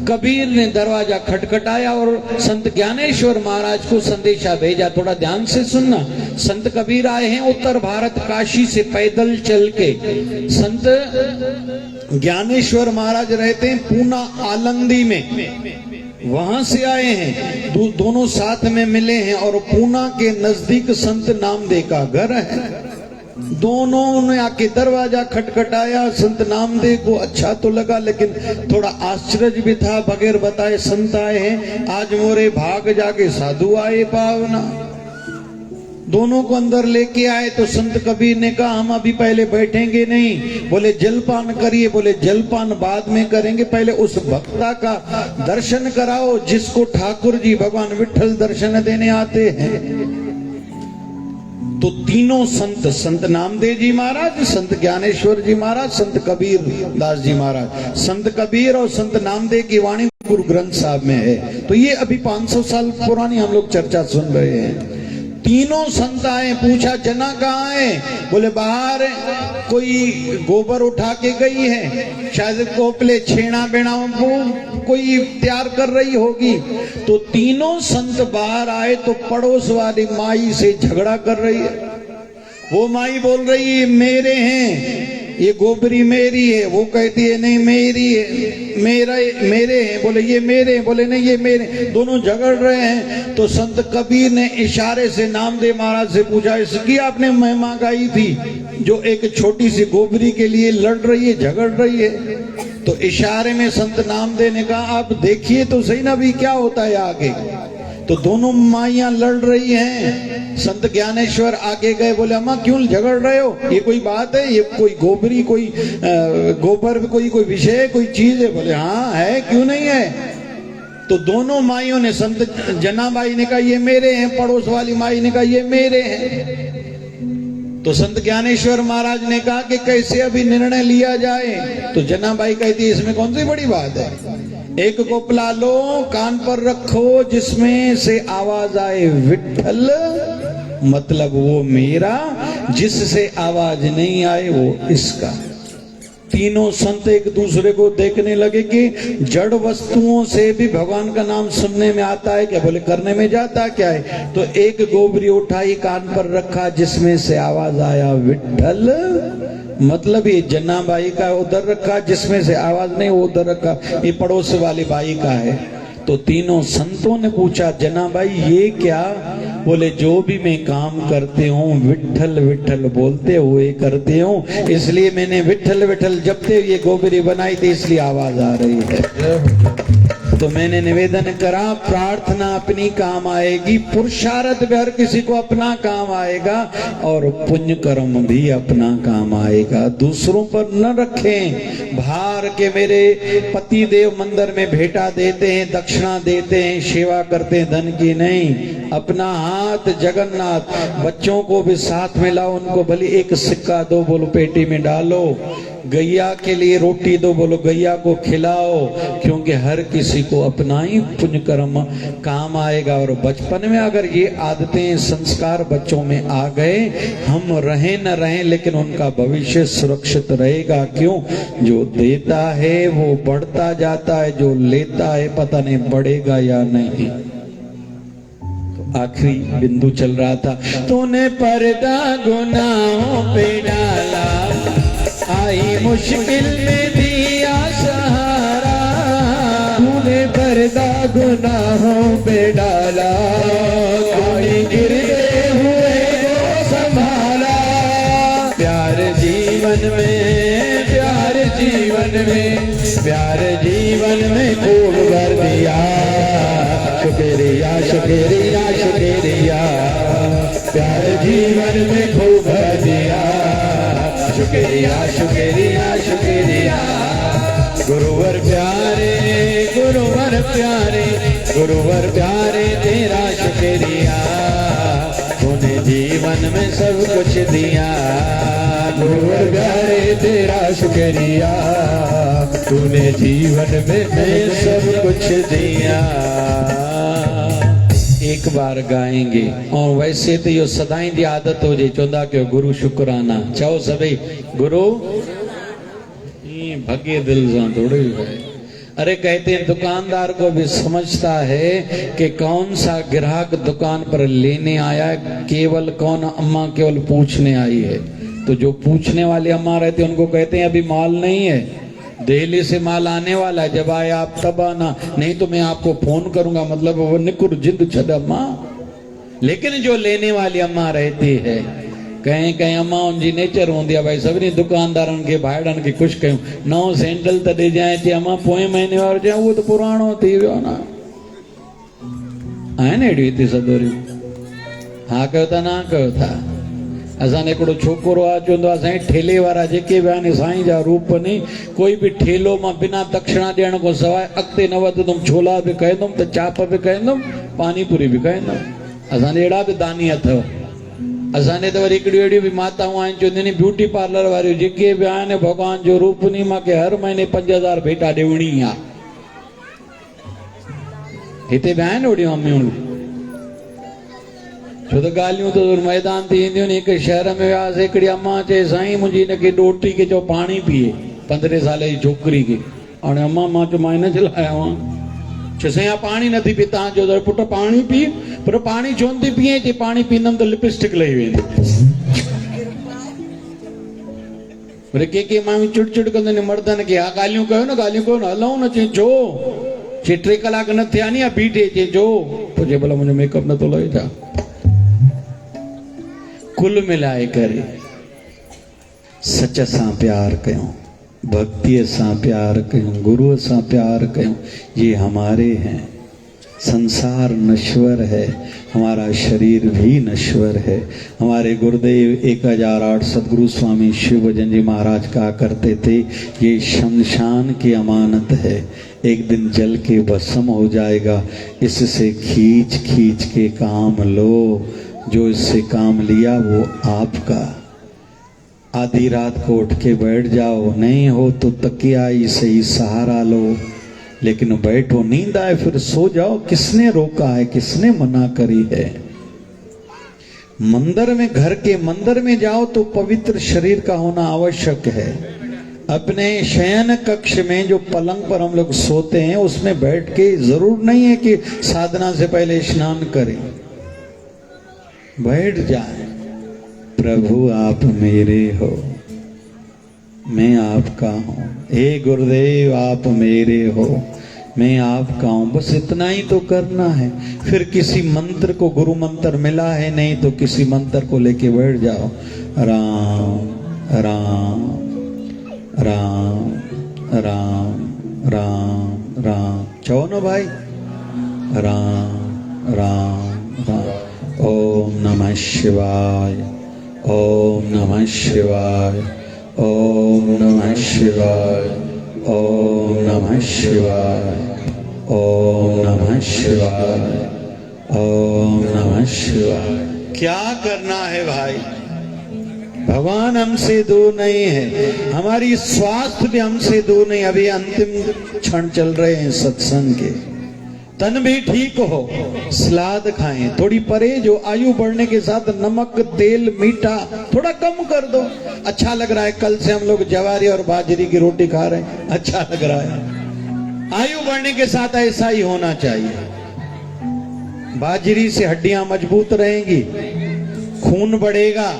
S3: कबीर ने दरवाजा खटखटाया और संत ज्ञानेश्वर महाराज को संदेशा भेजा। थोड़ा ध्यान से सुनना। संत कबीर आए हैं उत्तर भारत काशी से पैदल चल के। संत ज्ञानेश्वर महाराज रहते हैं पूना आलंदी में, वहां से आए हैं। दोनों साथ में मिले हैं और पूना के नजदीक संत नामदेव का घर है। दोनों ने आके दरवाजा खटखटाया। संत नामदेव को अच्छा तो लगा लेकिन थोड़ा आश्चर्य भी था। बगैर बताए संत आए हैं, आज मोरे भाग जाके साधु आए पावना। दोनों को अंदर लेके आए तो संत कबीर ने कहा हम अभी पहले बैठेंगे नहीं। बोले जलपान करिए। बोले जलपान बाद में करेंगे, पहले उस भक्ता का दर्शन कराओ जिसको ठाकुर जी भगवान विट्ठल दर्शन देने आते हैं। तो तीनों संत, संत नामदेव जी महाराज, संत ज्ञानेश्वर जी महाराज, संत कबीर दास जी महाराज, संत कबीर और संत नामदेव की वाणी गुरु ग्रंथ साहब में है। तो ये अभी 500 साल पुरानी हम लोग चर्चा सुन रहे हैं। तीनों संत आए, पूछा जना कहाँ है? बोले बाहर कोई गोबर उठा के गई है, शायद कोपले छेना बेना कोई तैयार कर रही होगी। तो तीनों संत बाहर आए तो पड़ोस वाली माई से झगड़ा कर रही है। वो माई बोल रही है मेरे हैं, ये गोबरी मेरी है। वो कहती है नहीं मेरी है, मेरे हैं। बोले ये मेरे हैं, बोले नहीं ये मेरे। दोनों झगड़ रहे हैं। तो संत कबीर ने इशारे से नामदेव महाराज से पूछा इसकी आपने महिमा गाई थी जो एक छोटी सी गोबरी के लिए लड़ रही है, झगड़ रही है। तो इशारे में संत नामदेव ने कहा आप देखिए तो सही ना भी क्या होता है आगे। तो दोनों माइयां लड़ रही हैं। संत ज्ञानेश्वर आगे गए, बोले अम्मा क्यों झगड़ रहे हो? ये कोई बात है? ये कोई गोबरी, कोई गोबर, कोई विषय, कोई चीज है? बोले हाँ है, क्यों नहीं है। तो दोनों माइयों ने, संत जनाबाई ने कहा ये मेरे हैं, पड़ोस वाली माई ने कहा ये मेरे हैं। तो संत ज्ञानेश्वर महाराज ने कहा कि कैसे अभी निर्णय लिया जाए। तो जनाबाई कहती है इसमें कौन सी बड़ी बात है, एक कोपला लो, कान पर रखो, जिसमें से आवाज आए विट्ठल मतलब वो मेरा, जिससे आवाज नहीं आए वो इसका। तीनों संत एक दूसरे को देखने लगे कि जड़ वस्तुओं से भी भगवान का नाम सुनने में आता है क्या? बोले करने में जाता क्या है। तो एक गोबरी उठाई, कान पर रखा, जिसमें से आवाज आया विट्ठल मतलब ये जन्नाबाई का उधर रखा, जिसमें से आवाज नहीं वो उधर रखा, ये पड़ोस वाली बाई का है। तो तीनों संतों ने पूछा जनाबाई ये क्या? बोले जो भी मैं काम करते हूँ विट्ठल विट्ठल बोलते हुए करते हूँ, इसलिए मैंने विट्ठल विट्ठल जपते हुए गोबरी बनाई थी, इसलिए आवाज आ रही है। तो मैंने निवेदन करा प्रार्थना अपनी काम आएगी, पुरुषार्थ भी हर किसी को अपना काम आएगा और पुण्य कर्म भी अपना काम आएगा। दूसरों पर न रखें भार के। मेरे पति देव मंदिर में भेंटा देते हैं, दक्षिणा देते हैं, सेवा करते हैं, धन की नहीं। अपना हाथ जगन्नाथ, बच्चों को भी साथ में लाओ, उनको भले एक सिक्का दो, बोलो पेटी में डालो। गैया के लिए रोटी दो, बोलो गैया को खिलाओ, क्योंकि हर किसी को अपना ही पुण्य कर्म काम आएगा। और बचपन में अगर ये आदतें संस्कार बच्चों में आ गए, हम रहें न रहें लेकिन उनका भविष्य सुरक्षित रहेगा। क्यों? जो देता है वो बढ़ता जाता है, जो लेता है पता नहीं बढ़ेगा या नहीं। तो आखिरी बिंदु चल रहा था, तूने पर्दा गुनाहों पे डाला, आई मुश्किल में दिया सहारा, तूने
S1: पर्दा गुनाहों पे डाला, तूने गिरते हुए को संभाला। प्यार जीवन में, प्यार जीवन में, प्यार जीवन में खूब भर दिया। शुक्रिया शुक्रिया शुक्रिया, प्यार जीवन में खूब भर दिया। शुक्रिया शुक्रिया शुक्रिया। गुरुवर प्यारे, गुरुवर प्यारे, गुरुवर प्यारे तेरा शुक्रिया, तूने जीवन में सब कुछ दिया। गुरुवर प्यारे तेरा शुक्रिया, तूने जीवन में सब कुछ दिया। एक बार गाएंगे और वैसे तो यो सदाई की आदत हो जाए चौंदा के गुरु शुक्राना चाहो सभी गुरु भगे दिल से थोड़े है। अरे कहते हैं दुकानदार को भी समझता है कि कौन सा ग्राहक दुकान पर लेने आया है, केवल कौन अम्मा केवल पूछने आई है। तो जो पूछने वाले अम्मा रहते हैं उनको कहते हैं अभी माल नहीं है, दिल्ली से माल आने वाला है, जब आए आप तब आना, नहीं तो मैं आपको फोन करूंगा। मतलब वो निकुर जिंद छद अम्मा। लेकिन जो लेने वाली अम्मा रहती है, कहीं कहीं अम्मा उनजी नेचर होंदी है भाई सभी दुकानदारन के भाड़न के कुछ कयूं नओ सैंडल त दे जाए चे अम्मा पोए महीने वारो चे वो तो पुराणो थी वियो ना आहे ने एड़ी थी सदोरी। हाँ कयो था ना कयो था। असां हिकिड़ो छोकिरो आहे चवंदो आहे साईं ठेले वारा जेके बि आहिनि साईं जा रूप नी, कोई बि ठेलो मां बिना दक्षिणा ॾियण खां सवाइ अॻिते न वधंदुमि, छोला बि खाईंदुमि त चाप बि खाईंदुमि, पानीपुरी बि खाईंदुमि। असांजे अहिड़ा बि दानी अथव। असांजे त वरी हिकिड़ियूं अहिड़ियूं बि माताऊं आहिनि चवंदियूं आहिनि ब्यूटी पार्लर वारियूं जेके बि आहिनि भॻवान जो रूप नी मूंखे हर महीने 5000 भेटा ॾियणी आहे। हिते बि आहिनि ओड़ियूं अम्मियूं, छो त ॻाल्हियूं त मैदान ते ईंदियूं आहिनि। हिकु शहर में वियासीं, हिकिड़ी अम्मा चए साईं मुंहिंजी हिनखे ॾोटी खे चओ पाणी पीए, 15 साल जी छोकिरी खे। हाणे अम्मा मां चयो मां हिन जे लाइ आयो आहियां। चयो साईं पाणी नथी पी, तव्हां चयो त पुटु पाणी पी, पर पाणी छो नथी पीए, चई पाणी पींदमि त लिपस्टिक लही वेंदी। वरी के माण्हू चिड़ कंदा आहिनि मर्दनि खे, हा ॻाल्हियूं कयो न, ॻाल्हियूं कयो न, हलूं न। चई छो, चई 3 कलाक न थिया नी बीठे, चई जो पोइ चई भला मुंहिंजो मेकअप नथो लहे छा। कुल मिलाए करे सच सां प्यार कयूं, भक्ति सां प्यार कयूं, गुरु सां प्यार कयूं। ये हमारे हैं। संसार नश्वर है, हमारा शरीर भी नश्वर है। हमारे गुरुदेव 1008 सदगुरु स्वामी शिव भजन जी महाराज कहा करते थे, ये शमशान की अमानत है, एक दिन जल के भस्म हो जाएगा, इससे खींच खींच के काम लो। जो इससे काम लिया वो आपका। आधी रात को उठ के बैठ जाओ, नहीं हो तो तकिया ही सही सहारा लो, लेकिन बैठो, नींद आए फिर सो जाओ। किसने रोका है, किसने मना करी है। मंदिर में, घर के मंदिर में जाओ तो पवित्र शरीर का होना आवश्यक है। अपने शयन कक्ष में जो पलंग पर हम लोग सोते हैं उसमें बैठ के जरूर नहीं है कि साधना से पहले स्नान करें, बैठ जाए। प्रभु आप मेरे हो, मैं आपका हूँ। हे गुरुदेव आप मेरे हो, मैं आपका हूँ। बस इतना ही तो करना है। फिर किसी मंत्र को, गुरु मंत्र मिला है नहीं तो किसी मंत्र को लेके बैठ जाओ। राम राम राम राम राम राम चो ना भाई, राम राम राम। ओम नमः शिवाय, ओम नमः शिवाय, ओम नमः शिवाय, ओम नमः शिवाय, ओम नमः शिवाय, ओम नमः शिवाय। क्या करना है भाई, भगवान हमसे दूर नहीं है, हमारी स्वास्थ्य भी हमसे दूर नहीं। अभी अंतिम क्षण चल रहे हैं सत्संग के। तन भी ठीक हो, सलाद खाएं, थोड़ी परहेज हो। आयु बढ़ने के साथ नमक, तेल, मीठा थोड़ा कम कर दो। अच्छा लग रहा है, कल से हम लोग जवारी और बाजरी की रोटी खा रहे हैं, अच्छा लग रहा है। आयु बढ़ने के साथ ऐसा ही होना चाहिए। बाजरी से हड्डियां मजबूत रहेंगी, खून बढ़ेगा,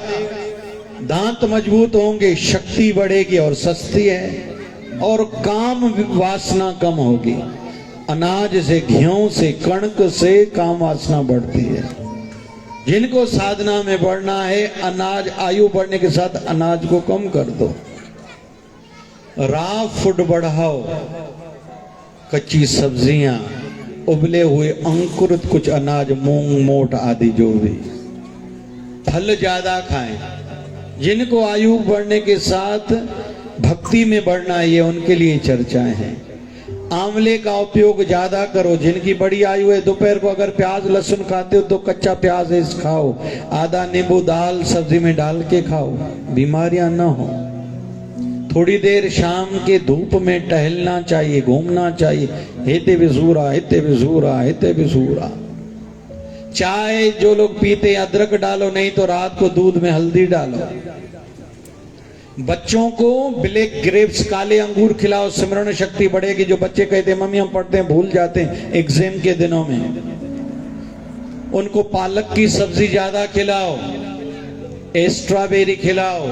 S1: दांत मजबूत होंगे, शक्ति बढ़ेगी और सस्ती है, और काम वासना कम होगी।
S3: अनाज से, घी से, कणक से काम वासना बढ़ती है। जिनको साधना में बढ़ना है, अनाज आयु बढ़ने के साथ अनाज को कम कर दो। रॉ फूड बढ़ाओ, कच्ची सब्जियां, उबले हुए अंकुरित कुछ अनाज, मूंग मोट आदि जो भी, फल ज्यादा खाएं। जिनको आयु बढ़ने के साथ भक्ति में बढ़ना है, ये उनके लिए चर्चाएं हैं। आंवले का उपयोग ज्यादा करो। जिनकी बड़ी आयु है, दोपहर को अगर प्याज लहसुन खाते हो तो कच्चा प्याज खाओ, आधा नींबू दाल सब्जी में डाल के खाओ, बीमारियां ना हो। थोड़ी देर शाम के धूप में टहलना चाहिए, घूमना चाहिए। हिते विसूरा, हिते विसूरा, हिते विसूरा। चाय जो लोग पीते अदरक डालो, नहीं तो रात को दूध में हल्दी डालो। बच्चों को ब्लैक ग्रेप्स, काले अंगूर खिलाओ, स्मरण शक्ति बढ़ेगी। जो बच्चे कहते हैं मम्मी हम पढ़ते हैं भूल जाते हैं एग्जाम के दिनों में, उनको पालक की सब्जी ज्यादा खिलाओ, स्ट्रॉबेरी खिलाओ,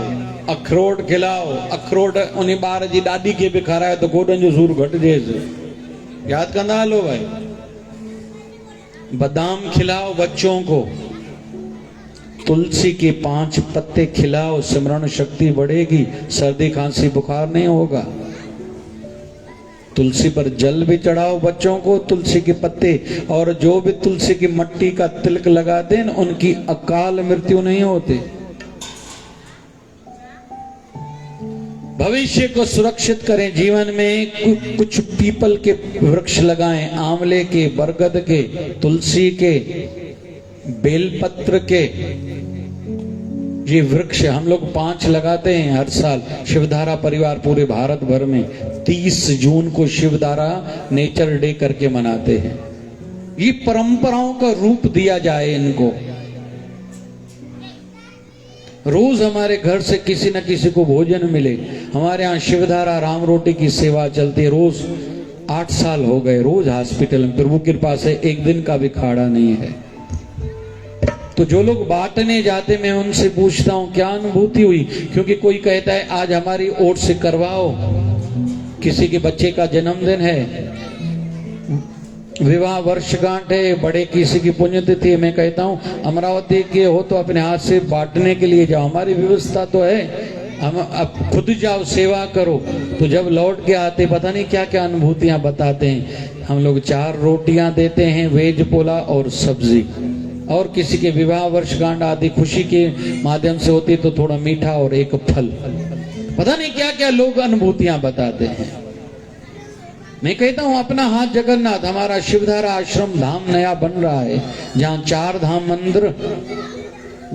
S3: अखरोट खिलाओ। अखरोट उन्हीं ॿार जी ॾाॾी खे बि खारायो तो गोॾनि जो सूर घटिजेसि। याद कंदा हलो भाई। बादाम खिलाओ बच्चों को, तुलसी के 5 पत्ते खिलाओ, स्मरण शक्ति बढ़ेगी, सर्दी खांसी बुखार नहीं होगा। तुलसी पर जल भी चढ़ाओ बच्चों को, तुलसी के पत्ते, और जो भी तुलसी की मट्टी का तिलक लगा दें उनकी अकाल मृत्यु नहीं होती। भविष्य को सुरक्षित करें। जीवन में कुछ पीपल के वृक्ष लगाएं, आंवले के, बरगद के, तुलसी के, बेलपत्र के। ये वृक्ष हम लोग 5 लगाते हैं हर साल। शिवधारा परिवार पूरे भारत भर में 30 जून को शिवधारा नेचर डे करके मनाते हैं। ये परंपराओं का रूप दिया जाए इनको। रोज हमारे घर से किसी न किसी को भोजन मिले। हमारे यहाँ शिवधारा राम रोटी की सेवा चलती है, रोज 8 साल हो गए, रोज हॉस्पिटल में। प्रभु कृपा से एक दिन का भी खाड़ा नहीं है। तो जो लोग बांटने जाते, मैं उनसे पूछता हूं क्या अनुभूति हुई, क्योंकि कोई कहता है आज हमारी ओर से करवाओ, किसी के बच्चे का जन्मदिन है, विवाह वर्षगांठ है, बड़े किसी की पुण्यतिथि है। मैं कहता हूं अमरावती के हो तो अपने हाथ से बांटने के लिए जाओ, हमारी व्यवस्था तो है, हम अब खुद जाओ सेवा करो। तो जब लौट के आते पता नहीं क्या क्या अनुभूतियां बताते हैं। हम लोग 4 रोटियां देते हैं, वेज पोला और सब्जी, और किसी के विवाह वर्षगांठ आदि खुशी के माध्यम से होती तो थोड़ा मीठा और एक फल। पता नहीं क्या क्या लोग अनुभूतियां बताते हैं। मैं कहता हूं अपना हाथ जगन्नाथ, हमारा शिवधारा आश्रम धाम नया बन रहा है, जहां 4 धाम मंदिर,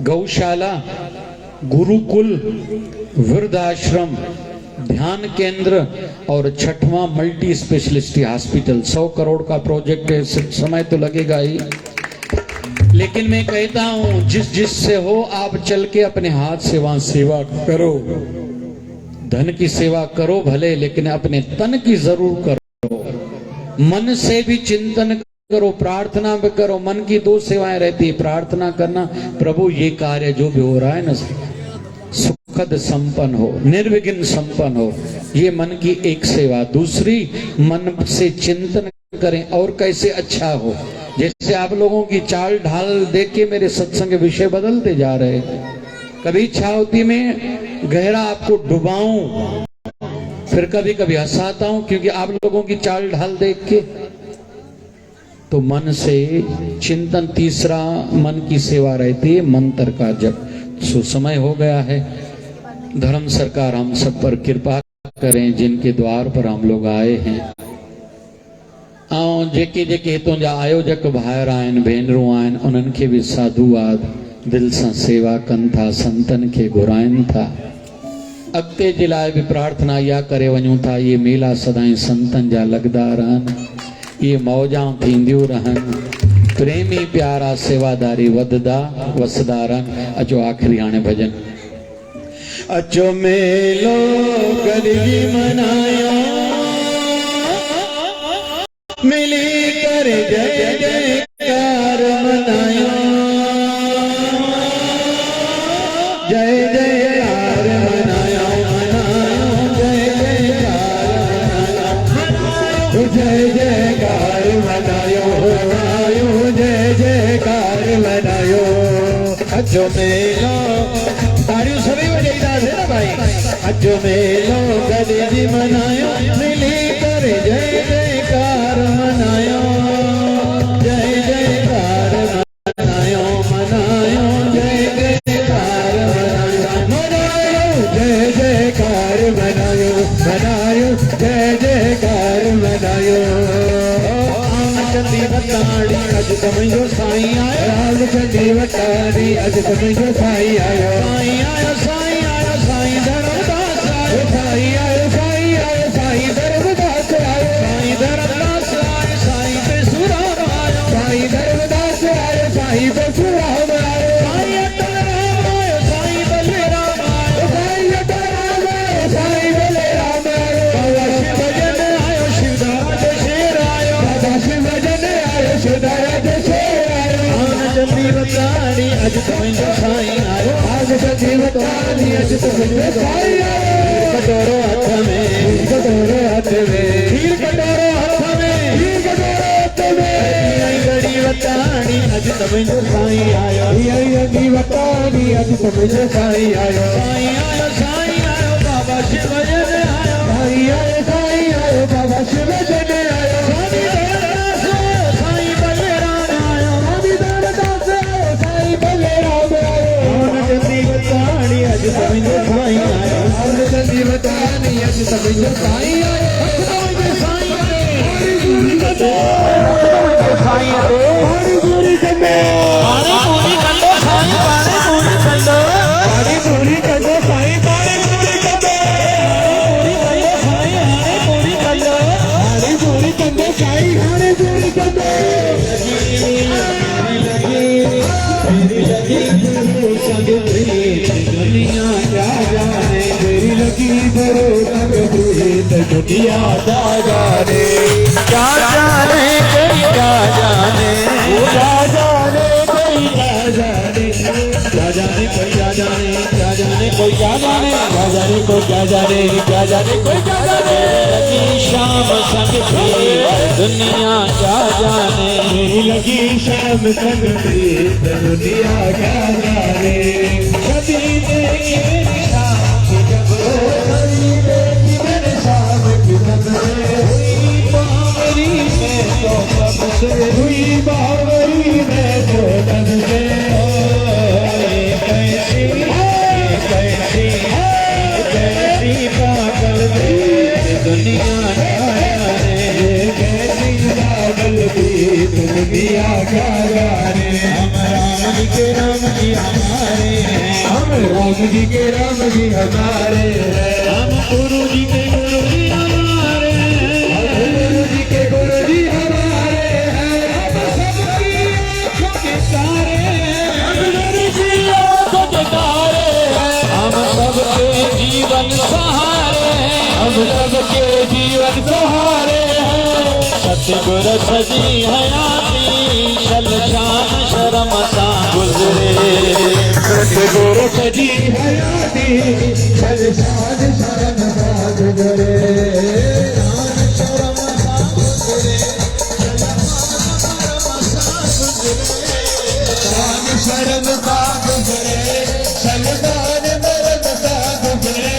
S3: गौशाला, गुरुकुल, वृद्धाश्रम, ध्यान केंद्र और 6वां मल्टी स्पेशलिस्टी हॉस्पिटल। 100 करोड़ का प्रोजेक्ट है, समय तो लगेगा ही, लेकिन मैं कहता हूं जिससे हो आप चल के अपने हाथ से वहां सेवा करो। धन की सेवा करो भले, लेकिन अपने तन की जरूर करो। मन से भी चिंतन करो, प्रार्थना भी करो। मन की 2 सेवाएं रहती है, प्रार्थना करना प्रभु ये कार्य जो भी हो रहा है ना सुखद संपन्न हो, निर्विघ्न संपन्न हो, ये मन की एक सेवा। दूसरी, मन से चिंतन करें और कैसे अच्छा हो। जैसे आप लोगों की चाल ढाल देख के मेरे सत्संग के विषय बदलते जा रहे हैं। कभी इच्छा होती मैं गहरा आपको डुबाऊं, फिर कभी कभी हंसाता हूं, क्योंकि आप लोगों की चाल ढाल देख के। तो मन से चिंतन, तीसरा मन की सेवा रहती है, मंत्र का जप। सो समय हो गया है, धर्म सरकार हम सब पर कृपा करें, जिनके द्वार पर हम लोग आए हैं। जेके जेके हितों जा आयोजक भाइर आहिनि, भेनरूं आहिनि, उन्हनि खे बि साधुवाद, दिल सां सेवा कनि था, संतन खे घुराइनि था। अॻिते जे लाइ बि प्रार्थना इहा करे वञूं था, इहे मेला सदाईं संतन जा लॻंदा रहनि, इहे मौजां थींदियूं रहनि, प्रेमी प्यारा सेवादारी वधदा वसदा रहनि। अचो आख़िरी हाणे भॼन। अचो मेलो गॾिजी मनायो, मिली कर जय जयकार मनायो, जय जयकार मनायो, मनायो जय जयकार मनायो, जय जयकार अजो मेलो ताड़ियों सभी बजाईदा थे ना भाई। अजो मेलो गॾिजी मनायो मिली करे जय जयकार मनायो जय जयकार मनायो मनायो जय जयकार मनायो जय जयकार मनायो मनायो जय जयकार मनायो। चंदी वताड़ी अज तुमजो साईं आयो चंदी वताड़ी अज तुमजो साईं आयो साईं आयो साईं आयो साईं धर्मदास आयो साईं आयो साईं आयो साईं धर्मदास आयो साईं धर्मदास आयो साईं पेसुराम आयो साईं धर्मदास आयो साईं पेसुराम आयो साईं अटल राम आयो साईं बलराम आयो साईं अटल राम आयो साईं बलराम आयो बाबा शिव भजन आयो शिवदास शेर आयो बाबा शिव भजन आयो शिवदास शेर आयो। चंदी वताड़ी अज तुमजो साईं आयो आज चंदी वताड़ी अज तुमजो साईं आयो। कटोरो हाथ में कटोरो हाथ में खीर कटोरो हाथ में खीर कटोरो हाथ में गड़ी वताड़ी अज तुमजो साईं आयो गड़ी वताड़ी अज तुमजो साईं आयो साईं आयो साईं आयो बाबा शिव भजन आयो साईं आयो साईं आयो बाबा शिव भजन आयो स्वामी धर्मदास आयो साईं बलराम आयो स्वामी धर्मदास आयो साईं बलराम आयो। चंदी वताड़ी अज तुमजो साईं आयो चंदी वताड़ी अज तुमजो साईं आयो साईं आयो हरी पूरी कंदो पानी पूरी कंदो साईं पानी पूरी कंदो पानी पूरी कंदो साईं पानी पूरी कंदो पूरी कंदो पानी पूरी कंदो साईं पानी पूरी कंदो मेरी लगी संग प्रीत दुनिया क्या जाने मेरी लगी बरो संग प्रीत दुनिया क्या जाने क्या जाने कोई क्या जाने क्या जाने कोई क्या जाने क्या जाने कोई क्या जाने क्या जाने कोई क्या जाने क्या जाने कोई क्या जाने क्या जाने कोई क्या जाने लगी शाम संग प्रीत दुनिया क्या जाने मेरी लगी शाम संग प्रीत दुनिया क्या जाने कभी देखी मेरी शाम की जब कभी देखी मेरी शाम की जब हुई बावरी में तो कब से हुई बावरी में तो कब से कैसी कैसी कैसी पागल दुनिया जाने कैसी पागल दुनिया क्या जाने। हम राम जी के राम जी हमारे हम गुरु जी के गुरु जी हमारे गुरु जी के गुरु जी हमारे हम सबकी आँखों के तारे हम गुरु जी आँखों के तारे हम सबके जीवन सहारे हम सबके जीवन सहारे सतगुर सजी हयाती शल शान शर्म सा गुजरे सतगुर सजी हयाती शल शान शर्म सा गुजरे शान शर्म सा गुजरे शान शर्म सा गुजरे शल शान मर्द सा गुजरे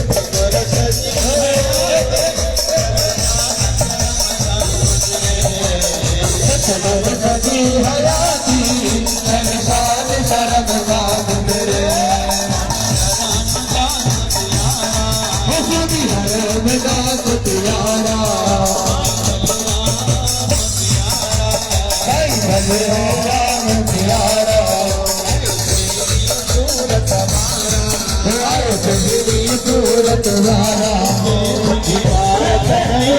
S3: सतगुर सजी सजी हयाती शल शर्म सा गुजरे हसबी हरमदास तुयारा भाई भले हो राम प्यारा सूरत हमारा तेरी सूरत हमारा दीवारत है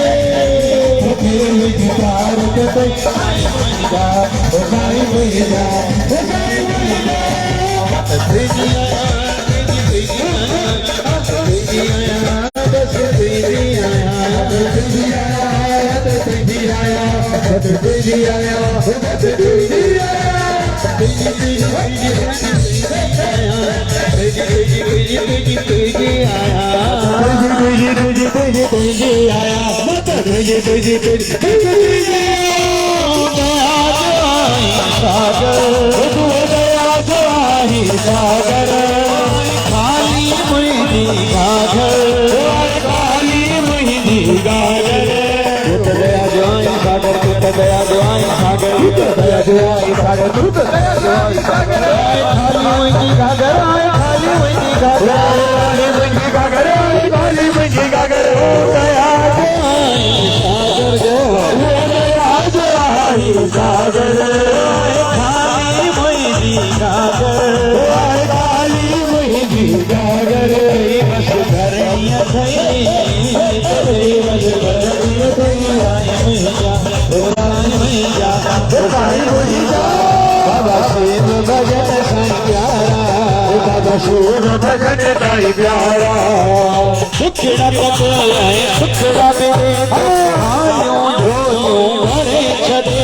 S3: तेरी दीवारत पे जा ओ भाई मुझे जा ओ भाई मुझे जा तेरी आया सागर
S1: गागर दूध दया शिवाय सागर खाली मुंजी गागर खाली मुंजी गागर खाली मुंजी गागर खाली मुंजी गागर दया सागर दया सागर खाली मुंजी गागर खाली मुंजी गागर बस करनिया थई बस करनिया थई मैया बाबा शिव भजन साईं प्यारा बाबा शिव भजन साईं प्यारा सुखड़ा पकड़े सुखड़ा बिने आयो ढोयो घरे छदे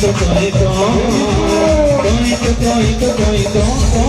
S1: कतई कई के
S2: कोई तो